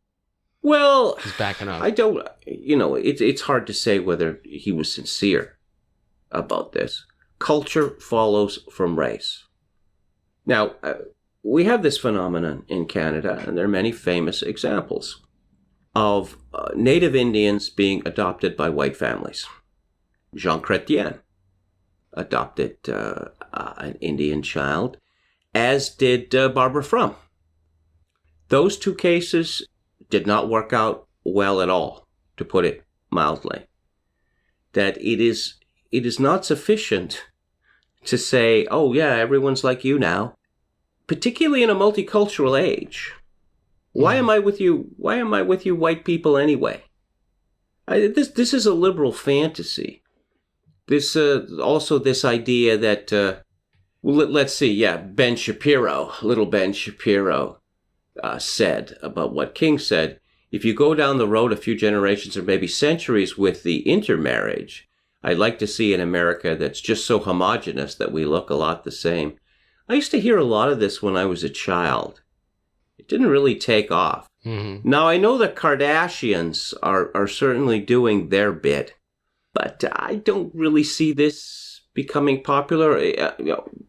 Well, he's backing up. I don't, it's hard to say whether he was sincere about this. Culture follows from race. Now, we have this phenomenon in Canada, and there are many famous examples of Native Indians being adopted by white families. Jean Chrétien adopted an Indian child, as did Barbara Frum. Those 2 cases did not work out well at all, to put it mildly. That it is not sufficient to say, "Oh yeah, everyone's like you now," particularly in a multicultural age. Why am I with you? Why am I with you white people anyway? This is a liberal fantasy. This also this idea that let's see, yeah, Ben Shapiro, little Ben Shapiro, said about what King said. If you go down the road a few generations or maybe centuries with the intermarriage, I'd like to see an America that's just so homogenous that we look a lot the same. I used to hear a lot of this when I was a child. It didn't really take off. Mm-hmm. Now, I know the Kardashians are certainly doing their bit, but I don't really see this becoming popular.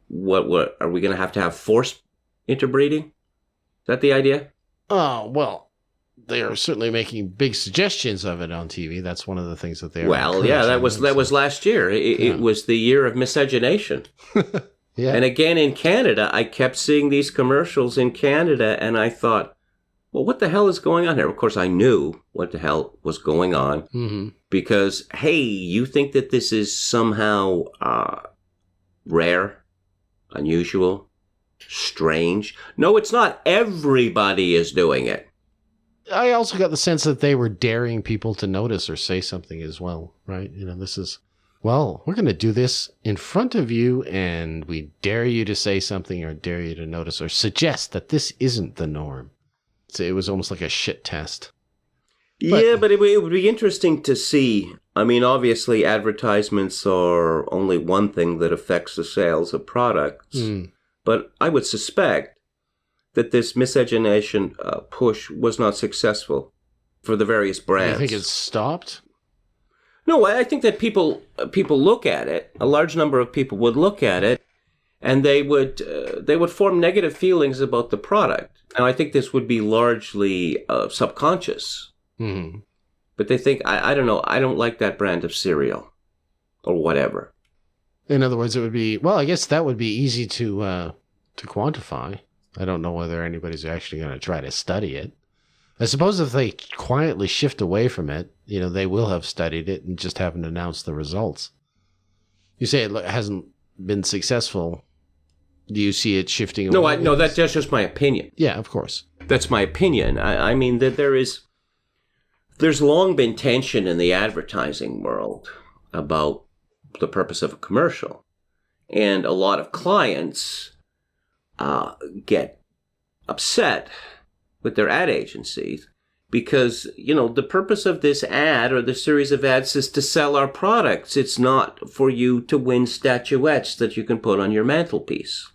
What are we going to have forced interbreeding? Is that the idea? Oh, well, they are certainly making big suggestions of it on TV. That's one of the things that they are. Well, yeah, that was last year. It was the year of miscegenation. Yeah. And again, in Canada, I kept seeing these commercials in Canada, and I thought, well, what the hell is going on here? Of course, I knew what the hell was going on. Mm-hmm. Because, hey, you think that this is somehow rare, unusual, strange? No, it's not. Everybody is doing it. I also got the sense that they were daring people to notice or say something as well, right? This is, well, we're going to do this in front of you, and we dare you to say something or dare you to notice or suggest that this isn't the norm. So it was almost like a shit test. But it would be interesting to see. I mean, obviously, advertisements are only one thing that affects the sales of products. Mm. But I would suspect that this miscegenation push was not successful for the various brands. You think it stopped? No, I think that people look at it. A large number of people would look at it, and they would form negative feelings about the product. Now, I think this would be largely subconscious. Mm-hmm. But they think, I don't know, I don't like that brand of cereal or whatever. In other words, it would be, well, I guess that would be easy to quantify. I don't know whether anybody's actually going to try to study it. I suppose if they quietly shift away from it, they will have studied it and just haven't announced the results. You say it hasn't been successful. Do you see it shifting away? No, that's just my opinion. Yeah, of course. That's my opinion. I mean that there's long been tension in the advertising world about the purpose of a commercial. And a lot of clients get upset with their ad agencies because, the purpose of this ad or the series of ads is to sell our products. It's not for you to win statuettes that you can put on your mantelpiece.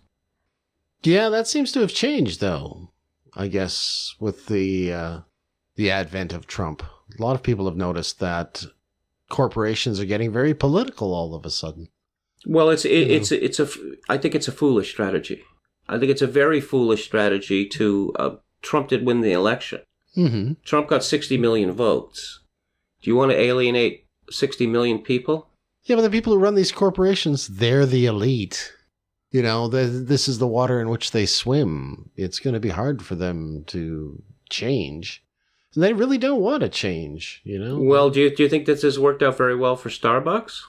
Yeah, that seems to have changed, though, I guess, with the advent of Trump. A lot of people have noticed that corporations are getting very political all of a sudden. Well, I think it's a foolish strategy. I think it's a very foolish strategy to, Trump did win the election. Mm-hmm. Trump got 60 million votes. Do you want to alienate 60 million people? Yeah, but the people who run these corporations, they're the elite. This is the water in which they swim. It's going to be hard for them to change. And they really don't want to change, Well, do you think this has worked out very well for Starbucks?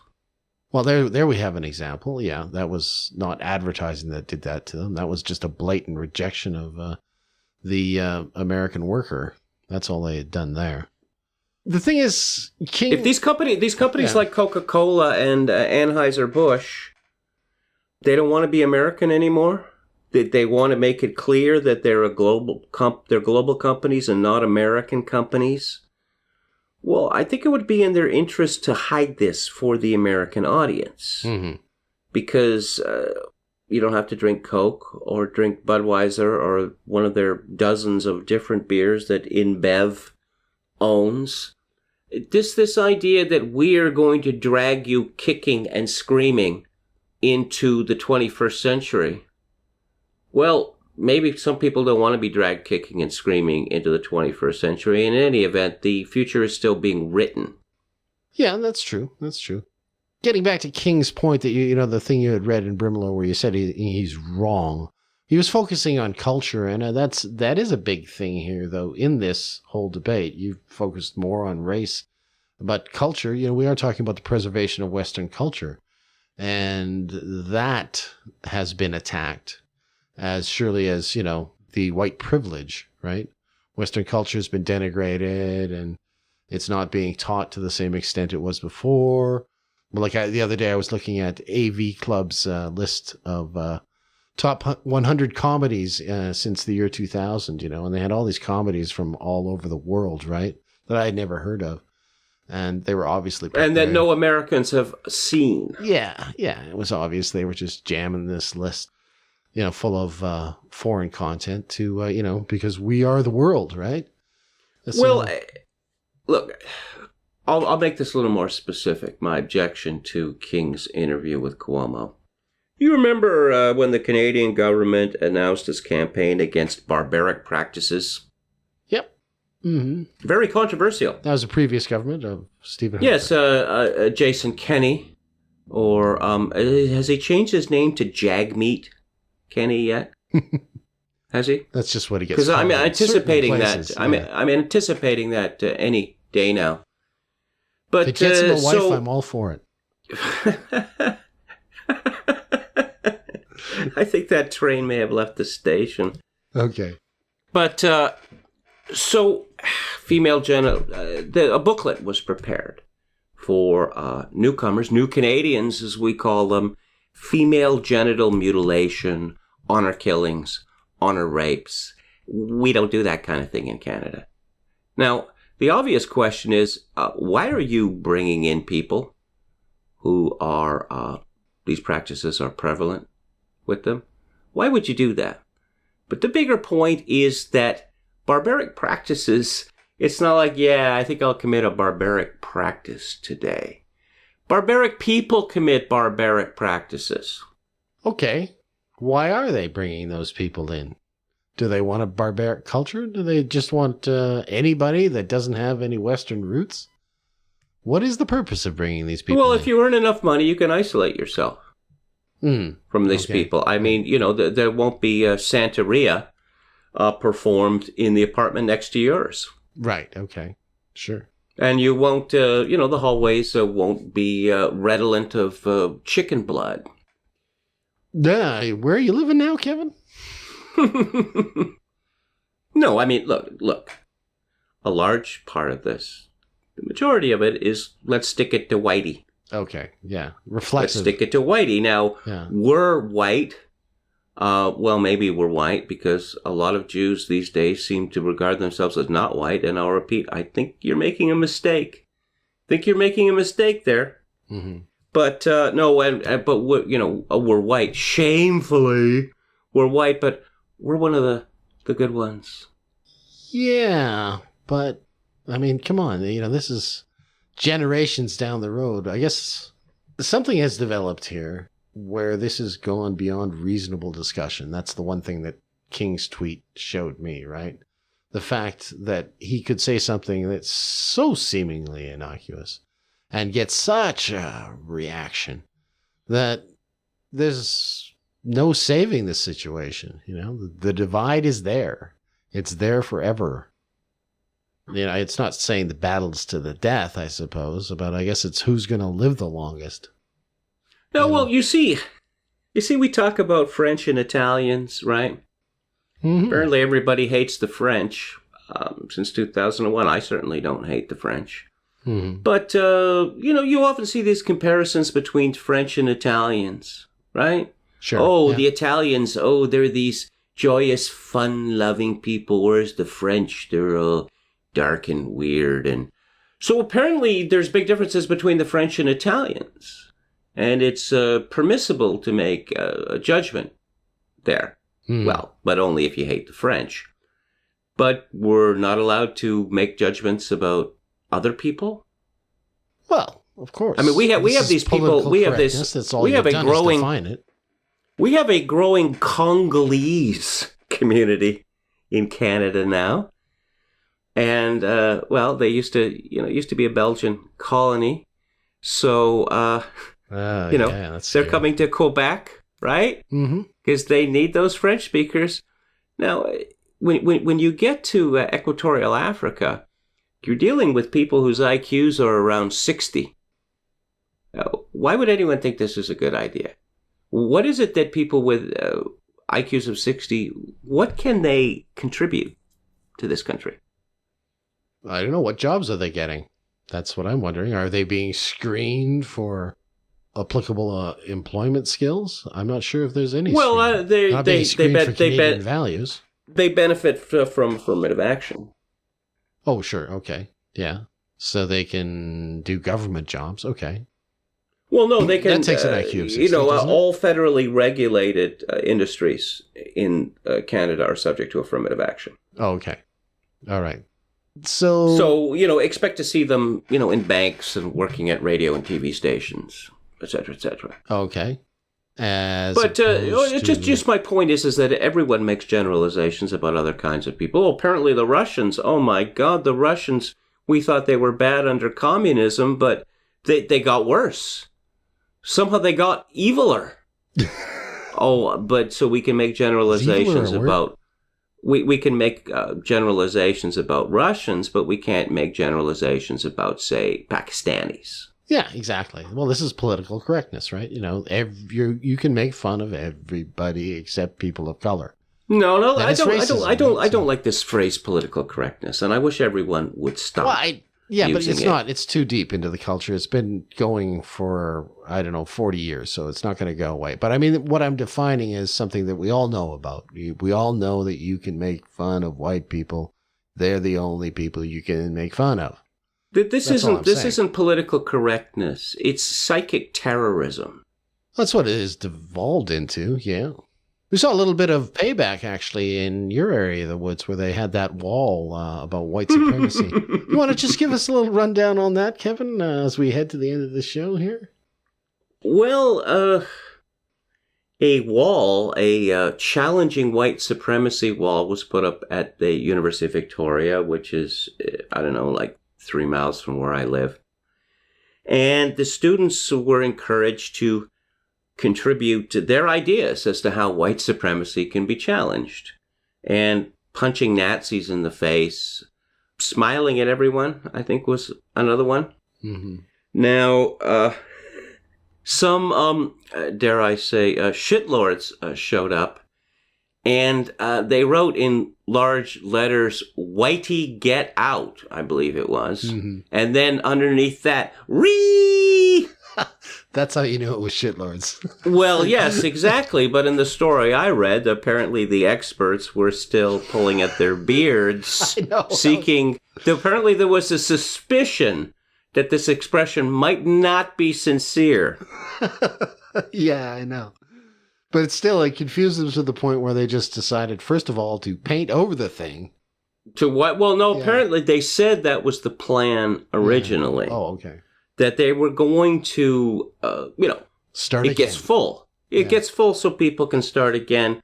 Well, there we have an example. Yeah, that was not advertising that did that to them. That was just a blatant rejection of the American worker. That's all they had done there. The thing is, King... If these companies like Coca-Cola and Anheuser-Busch, they don't want to be American anymore. They want to make it clear that they're global companies and not American companies. Well, I think it would be in their interest to hide this for the American audience. Mm-hmm. Because you don't have to drink Coke or drink Budweiser or one of their dozens of different beers that InBev owns. This idea that we are going to drag you kicking and screaming into the 21st century. Well, maybe some people don't want to be dragged kicking and screaming into the 21st century. In any event, the future is still being written. Yeah, that's true. That's true. Getting back to King's point that the thing you had read in Brimlow where you said he's wrong. He was focusing on culture, and that is a big thing here, though, in this whole debate. You've focused more on race, but culture, we are talking about the preservation of Western culture, and that has been attacked as surely as, the white privilege, right? Western culture has been denigrated, and it's not being taught to the same extent it was before. Well, the other day I was looking at AV Club's list of top 100 comedies since the year 2000, and they had all these comedies from all over the world, right? That I had never heard of. And they were obviously and that no Americans have seen. Yeah. It was obvious they were just jamming this list, full of foreign content to, because we are the world, right? Look, I'll make this a little more specific. My objection to King's interview with Cuomo. You remember when the Canadian government announced its campaign against barbaric practices? Yep. Mm-hmm. Very controversial. That was the previous government of Stephen. Yes, Jason Kenney, or has he changed his name to Jagmeet Kenny yet? Has he? That's just what he gets. Because I'm anticipating that. Yeah. I'm anticipating that any day now. But if it gets him a wife, I'm all for it. I think that train may have left the station. Okay. But so, female genital, a booklet was prepared for newcomers, new Canadians, as we call them, female genital mutilation, honor killings, honor rapes. We don't do that kind of thing in Canada. Now, the obvious question is, why are you bringing in people who are, these practices are prevalent with them? Why would you do that? But the bigger point is that barbaric practices, it's not like, I think I'll commit a barbaric practice today. Barbaric people commit barbaric practices. Okay. Why are they bringing those people in? Do they want a barbaric culture? Do they just want anybody that doesn't have any Western roots? What is the purpose of bringing these people in? Well, if you earn enough money, you can isolate yourself from these people. I mean, there won't be Santeria performed in the apartment next to yours. Right. Okay. Sure. And you won't, the hallways won't be redolent of chicken blood. Where are you living now, Kevin? No, I mean, look. A large part of this, the majority of it is, let's stick it to whitey. Okay, yeah. Reflexive. Let's stick it to whitey. Now, we're white. Well, maybe we're white because a lot of Jews these days seem to regard themselves as not white. And I'll repeat, I think you're making a mistake. There. Mm-hmm. But no, but we're white. Shamefully, we're white, but we're one of the good ones. Yeah, but I mean, come on. This is generations down the road. I guess something has developed here where this has gone beyond reasonable discussion. That's the one thing that King's tweet showed me, right? The fact that he could say something that's so seemingly innocuous and get such a reaction that there's no saving this situation. The divide is there. It's there forever. It's not saying the battle's to the death, I suppose, but I guess it's who's going to live the longest. No, well, you see, we talk about French and Italians, right? Mm-hmm. Apparently everybody hates the French. Since 2001, I certainly don't hate the French. Mm-hmm. But, you often see these comparisons between French and Italians, right? Sure. Oh, yeah. The Italians, they're these joyous, fun-loving people, whereas the French, they're all dark and weird. And so apparently there's big differences between the French and Italians. And it's permissible to make a judgment there. Well, but only if you hate the French. But we're not allowed to make judgments about other people? Well, of course. I mean, we have these people. We have this. That's all we have a growing. Define it. We have a growing Congolese community in Canada now, and they usused to be a Belgian colony, so they're coming to Quebec, right? Mm-hmm. Because they need those French speakers. Now, when you get to Equatorial Africa, you're dealing with people whose IQs are around 60. Why would anyone think this is a good idea? What is it that people with IQs of 60, what can they contribute to this country? I don't know. What jobs are they getting? That's what I'm wondering. Are they being screened for applicable employment skills? I'm not sure if there's any. Well, they values. They benefit from affirmative action. Oh, sure. Okay. Yeah. So they can do government jobs. Okay. Well, no, they can. That takes an IQ of 60, all federally regulated industries in Canada are subject to affirmative action. Oh, okay. All right. So, expect to see them, in banks and working at radio and TV stations, et cetera, et cetera. Okay. Just my point is that everyone makes generalizations about other kinds of people. Apparently the Russians, oh my God, the Russians, we thought they were bad under communism, but they got worse. Somehow they got eviler. But so we can make generalizations about... We can make generalizations about Russians, but we can't make generalizations about, say, Pakistanis. Yeah, exactly. Well, this is political correctness, right? You can make fun of everybody except people of color. No, I don't like this phrase political correctness, and I wish everyone would stop. Well, but it's not. It's too deep into the culture. It's been going for, 40 years, so it's not going to go away. But I mean, what I'm defining is something that we all know about. We all know that you can make fun of white people. They're the only people you can make fun of. This isn't political correctness. It's psychic terrorism. That's what it is devolved into, yeah. We saw a little bit of payback, actually, in your area of the woods where they had that wall about white supremacy. You want to just give us a little rundown on that, Kevin, as we head to the end of the show here? Well, a wall, a challenging white supremacy wall was put up at the University of Victoria, which is, 3 miles from where I live. And the students were encouraged to contribute to their ideas as to how white supremacy can be challenged. And punching Nazis in the face, smiling at everyone, I think was another one. Mm-hmm. Now, some, dare I say, shitlords showed up. And they wrote in large letters, "Whitey, get out," I believe it was. Mm-hmm. And then underneath that, "Ree!" That's how you knew it was shitlords. Well, yes, exactly. But in the story I read, apparently the experts were still pulling at their beards, seeking... Apparently there was a suspicion that this expression might not be sincere. Yeah, I know. But still, it confused them to the point where they just decided, first of all, to paint over the thing. To what? Well, no, apparently they said that was the plan originally. Yeah. Oh, okay. That they were going to, start again. It gets full. It gets full so people can start again.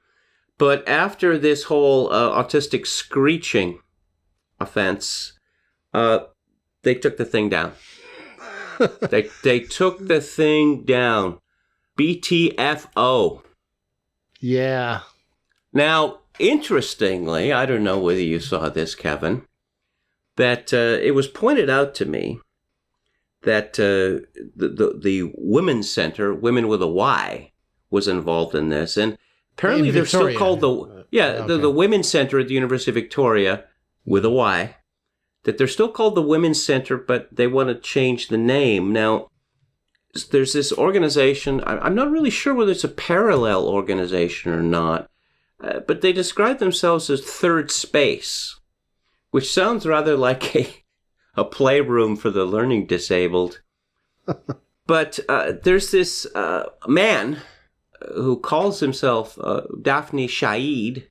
But after this whole autistic screeching offense, they took the thing down. They took the thing down. BTFO. Yeah. Now, interestingly, I don't know whether you saw this, Kevin, that it was pointed out to me that the Women's Center, Women with a Y, was involved in this. And apparently they're still called the Women's Center at the University of Victoria, with a Y, that they're still called the Women's Center, but they want to change the name. Now, there's this organization, I'm not really sure whether it's a parallel organization or not, but they describe themselves as Third Space, which sounds rather like a playroom for the learning disabled. But there's this man who calls himself Daphne Shaid,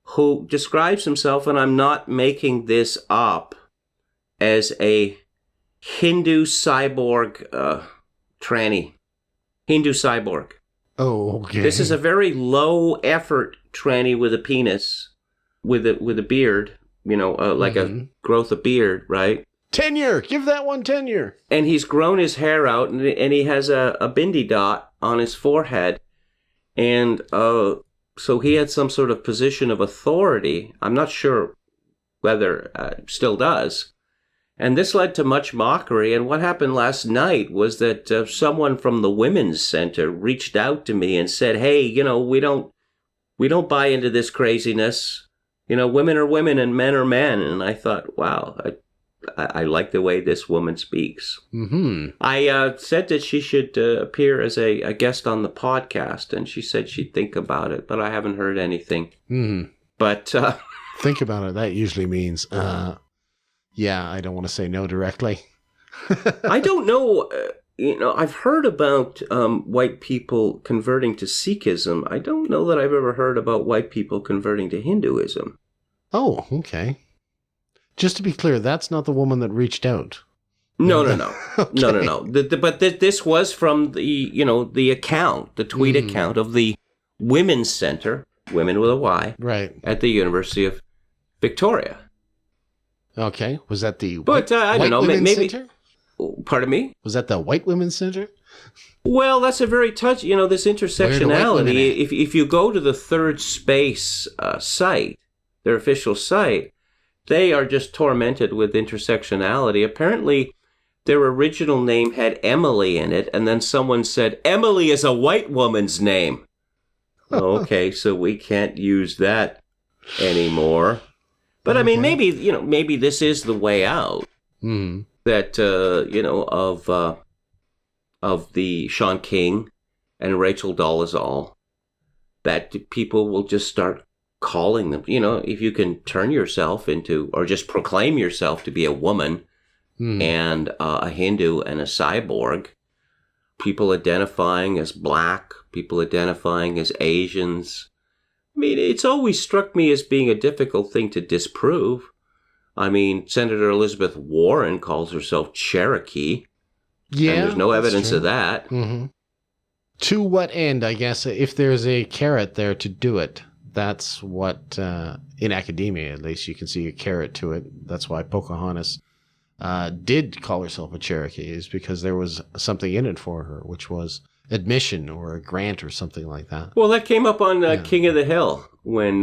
who describes himself, and I'm not making this up, as a Hindu cyborg tranny. Hindu cyborg. Oh, okay. This is a very low effort tranny with a penis, with a beard, like a growth of beard, right? Tenure! Give that one tenure! And he's grown his hair out, and he has a bindi dot on his forehead. And so he had some sort of position of authority. I'm not sure whether still does. And this led to much mockery. And what happened last night was that someone from the Women's Center reached out to me and said, "Hey, we don't buy into this craziness. Women are women and men are men." And I thought, wow, I like the way this woman speaks. Mm-hmm. I said that she should appear as a guest on the podcast, and she said she'd think about it, but I haven't heard anything. Mm-hmm. But think about it. That usually means, yeah, I don't want to say no directly. I don't know. I've heard about white people converting to Sikhism. I don't know that I've ever heard about white people converting to Hinduism. Oh, okay. Just to be clear, that's not the woman that reached out. No. Okay. No. But this was from the account, the tweet account of the Women's Center, women with a Y, right, at the University of Victoria. Okay. Was that the But I don't know, Women's maybe. Center? Pardon me? Was that the White Women's Center? Well, that's a very touch. This intersectionality. If you go to the Third Space site, their official site, they are just tormented with intersectionality. Apparently, their original name had Emily in it, and then someone said, Emily is a white woman's name. Okay, so we can't use that anymore. But I mean, maybe this is the way out. Mm. That, of the Sean King and Rachel Dolezal, that people will just start calling them. If you can turn yourself into, or just proclaim yourself to be a woman and a Hindu and a cyborg, people identifying as black, people identifying as Asians. I mean, it's always struck me as being a difficult thing to disprove. I mean, Senator Elizabeth Warren calls herself Cherokee. Yeah. And there's no evidence of that. Mm-hmm. To what end, I guess, if there's a carrot there to do it, that's what, in academia at least, you can see a carrot to it. That's why Pocahontas did call herself a Cherokee, is because there was something in it for her, which was admission or a grant or something like that. Well, that came up on King of the Hill when,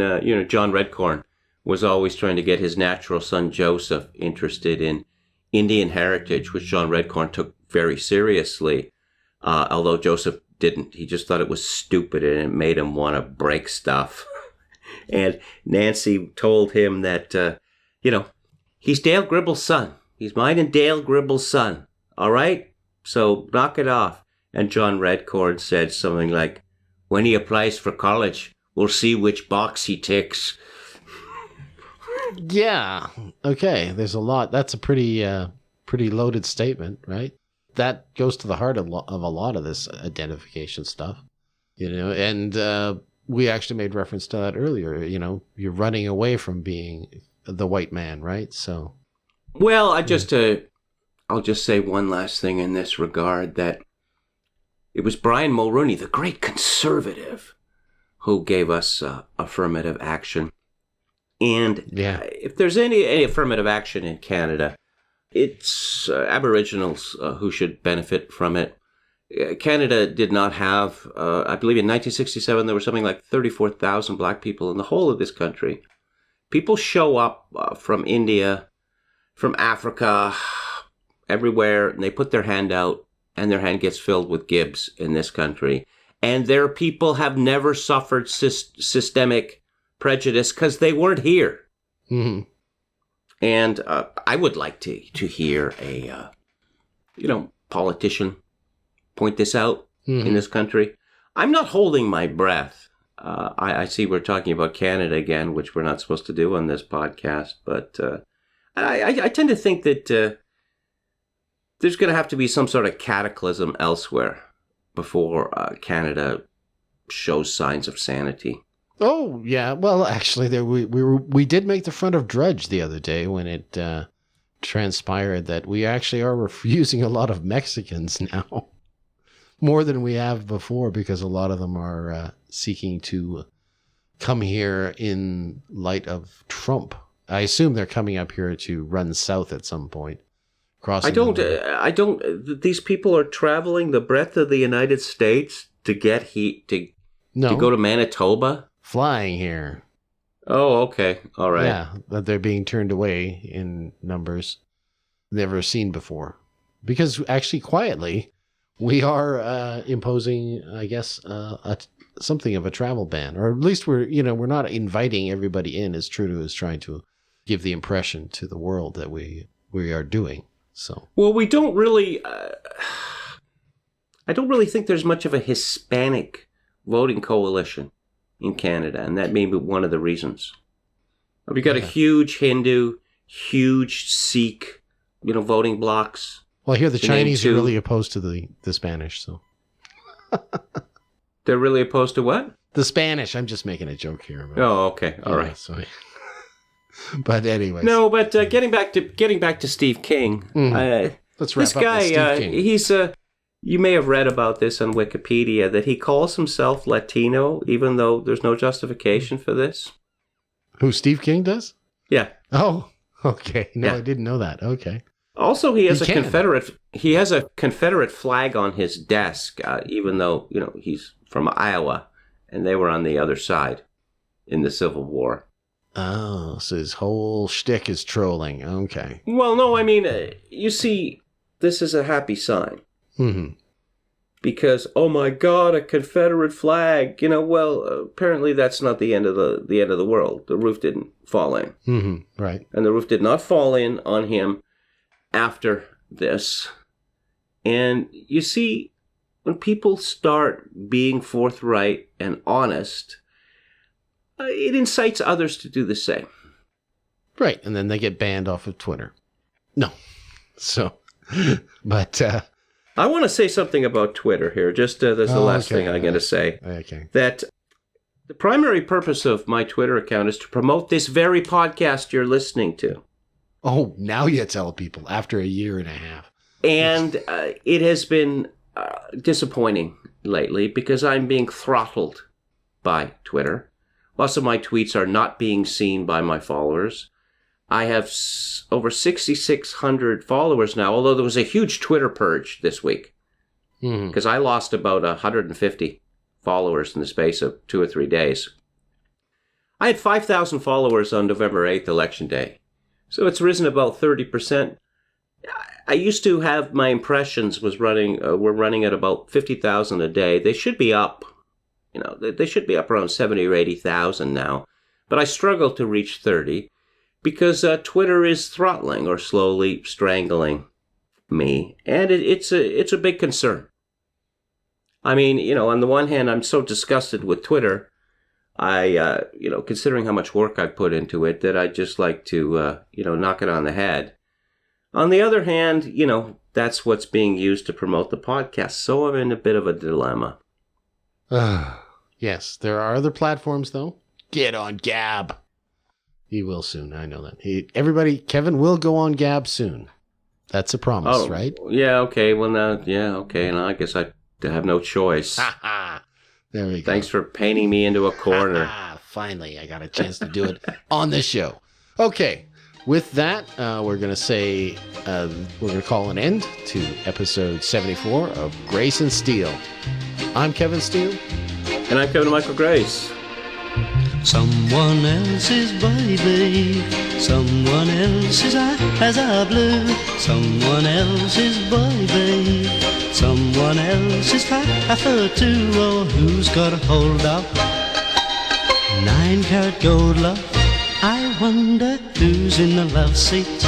John Redcorn was always trying to get his natural son Joseph interested in Indian heritage, which John Redcorn took very seriously, although Joseph didn't. He just thought it was stupid and it made him want to break stuff. And Nancy told him that, he's Dale Gribble's son. He's mine and Dale Gribble's son. All right? So knock it off. And John Redcorn said something like, when he applies for college, we'll see which box he ticks. Yeah. Okay. There's a lot. That's a pretty loaded statement, right? That goes to the heart of a lot of this identification stuff, and we actually made reference to that earlier. You're running away from being the white man, right? So, well, I'll just say one last thing in this regard, that it was Brian Mulroney, the great conservative, who gave us affirmative action. And if there's any affirmative action in Canada, it's Aboriginals who should benefit from it. Canada did not have, I believe in 1967, there were something like 34,000 black people in the whole of this country. People show up from India, from Africa, everywhere, and they put their hand out, and their hand gets filled with gibs in this country. And their people have never suffered systemic prejudice because they weren't here. Mm-hmm. And I would like to hear a, politician point this out in this country. I'm not holding my breath. I see we're talking about Canada again, which we're not supposed to do on this podcast. But I tend to think that there's going to have to be some sort of cataclysm elsewhere before Canada shows signs of sanity. Oh, yeah. Well, actually, we did make the front of Drudge the other day when it transpired that we actually are refusing a lot of Mexicans now. More than we have before, because a lot of them are seeking to come here in light of Trump. I assume they're coming up here to run south at some point. I don't, these people are traveling the breadth of the United States to get heat, to go to Manitoba? Flying here. Oh, okay. All right. Yeah, that they're being turned away in numbers never seen before. Because actually, quietly, we are imposing, I guess, something of a travel ban. Or at least we're not inviting everybody in, as Trudeau is trying to give the impression to the world that we we are doing. So, well, we don't really. I don't really think there's much of a Hispanic voting coalition in Canada, and that may be one of the reasons. We got a huge Hindu, huge Sikh, voting blocks. Well, I hear the Chinese are really opposed to the Spanish, so. They're really opposed to what? The Spanish. I'm just making a joke here. Oh, okay. All right. Sorry. But anyways. No, but getting back to Steve King. Let's wrap this up guy, with Steve King. He's you may have read about this on Wikipedia, that he calls himself Latino, even though there's no justification for this. Who, Steve King does? Yeah. Oh, okay. No, yeah. I didn't know that. Okay. Also, he has a Confederate flag on his desk, even though, he's from Iowa, and they were on the other side in the Civil War. Oh, so his whole shtick is trolling. Okay. Well, no, I mean, you see, this is a happy sign. Mm-hmm. Because, oh my God, a Confederate flag. Well, apparently that's not the end of the world. The roof didn't fall in. Mm-hmm. Right. And the roof did not fall in on him after this. And you see, when people start being forthright and honest, it incites others to do the same. Right. And then they get banned off of Twitter. No. So, but... I want to say something about Twitter here. Just that's the last thing I'm going to say. Okay. That the primary purpose of my Twitter account is to promote this very podcast you're listening to. Oh, now you tell people after a year and a half. And it has been disappointing lately because I'm being throttled by Twitter. Lots of my tweets are not being seen by my followers. I have over 6,600 followers now, although there was a huge Twitter purge this week. Because I lost about 150 followers in the space of 2 or 3 days. I had 5,000 followers on November 8th, Election Day. So it's risen about 30%. I used to have my impressions were running at about 50,000 a day. They should be up. They should be up around 70 or 80,000 now. But I struggle to reach 30. Because Twitter is throttling or slowly strangling me, and it's a big concern. I mean, on the one hand, I'm so disgusted with Twitter, I considering how much work I put into it, that I just like to knock it on the head. On the other hand, that's what's being used to promote the podcast, so I'm in a bit of a dilemma. Yes, there are other platforms though. Get on Gab. He will soon. I know that. Kevin will go on Gab soon. That's a promise, right? Yeah, okay. Well, now, okay. And I guess I have no choice. There we go. Thanks for painting me into a corner. Finally, I got a chance to do it on this show. Okay. With that, we're going to say, we're going to call an end to episode 74 of Grace and Steel. I'm Kevin Steele. And I'm Kevin Michael Grace. Someone else's baby, someone else's eyes are blue. Someone else's baby, someone else's fur too. Oh, who's got a hold of 9-carat gold love? I wonder who's in the love seat.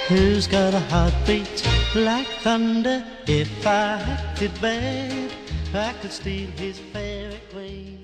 Who's got a heartbeat like thunder? If I had it bad, I could steal his fairy queen.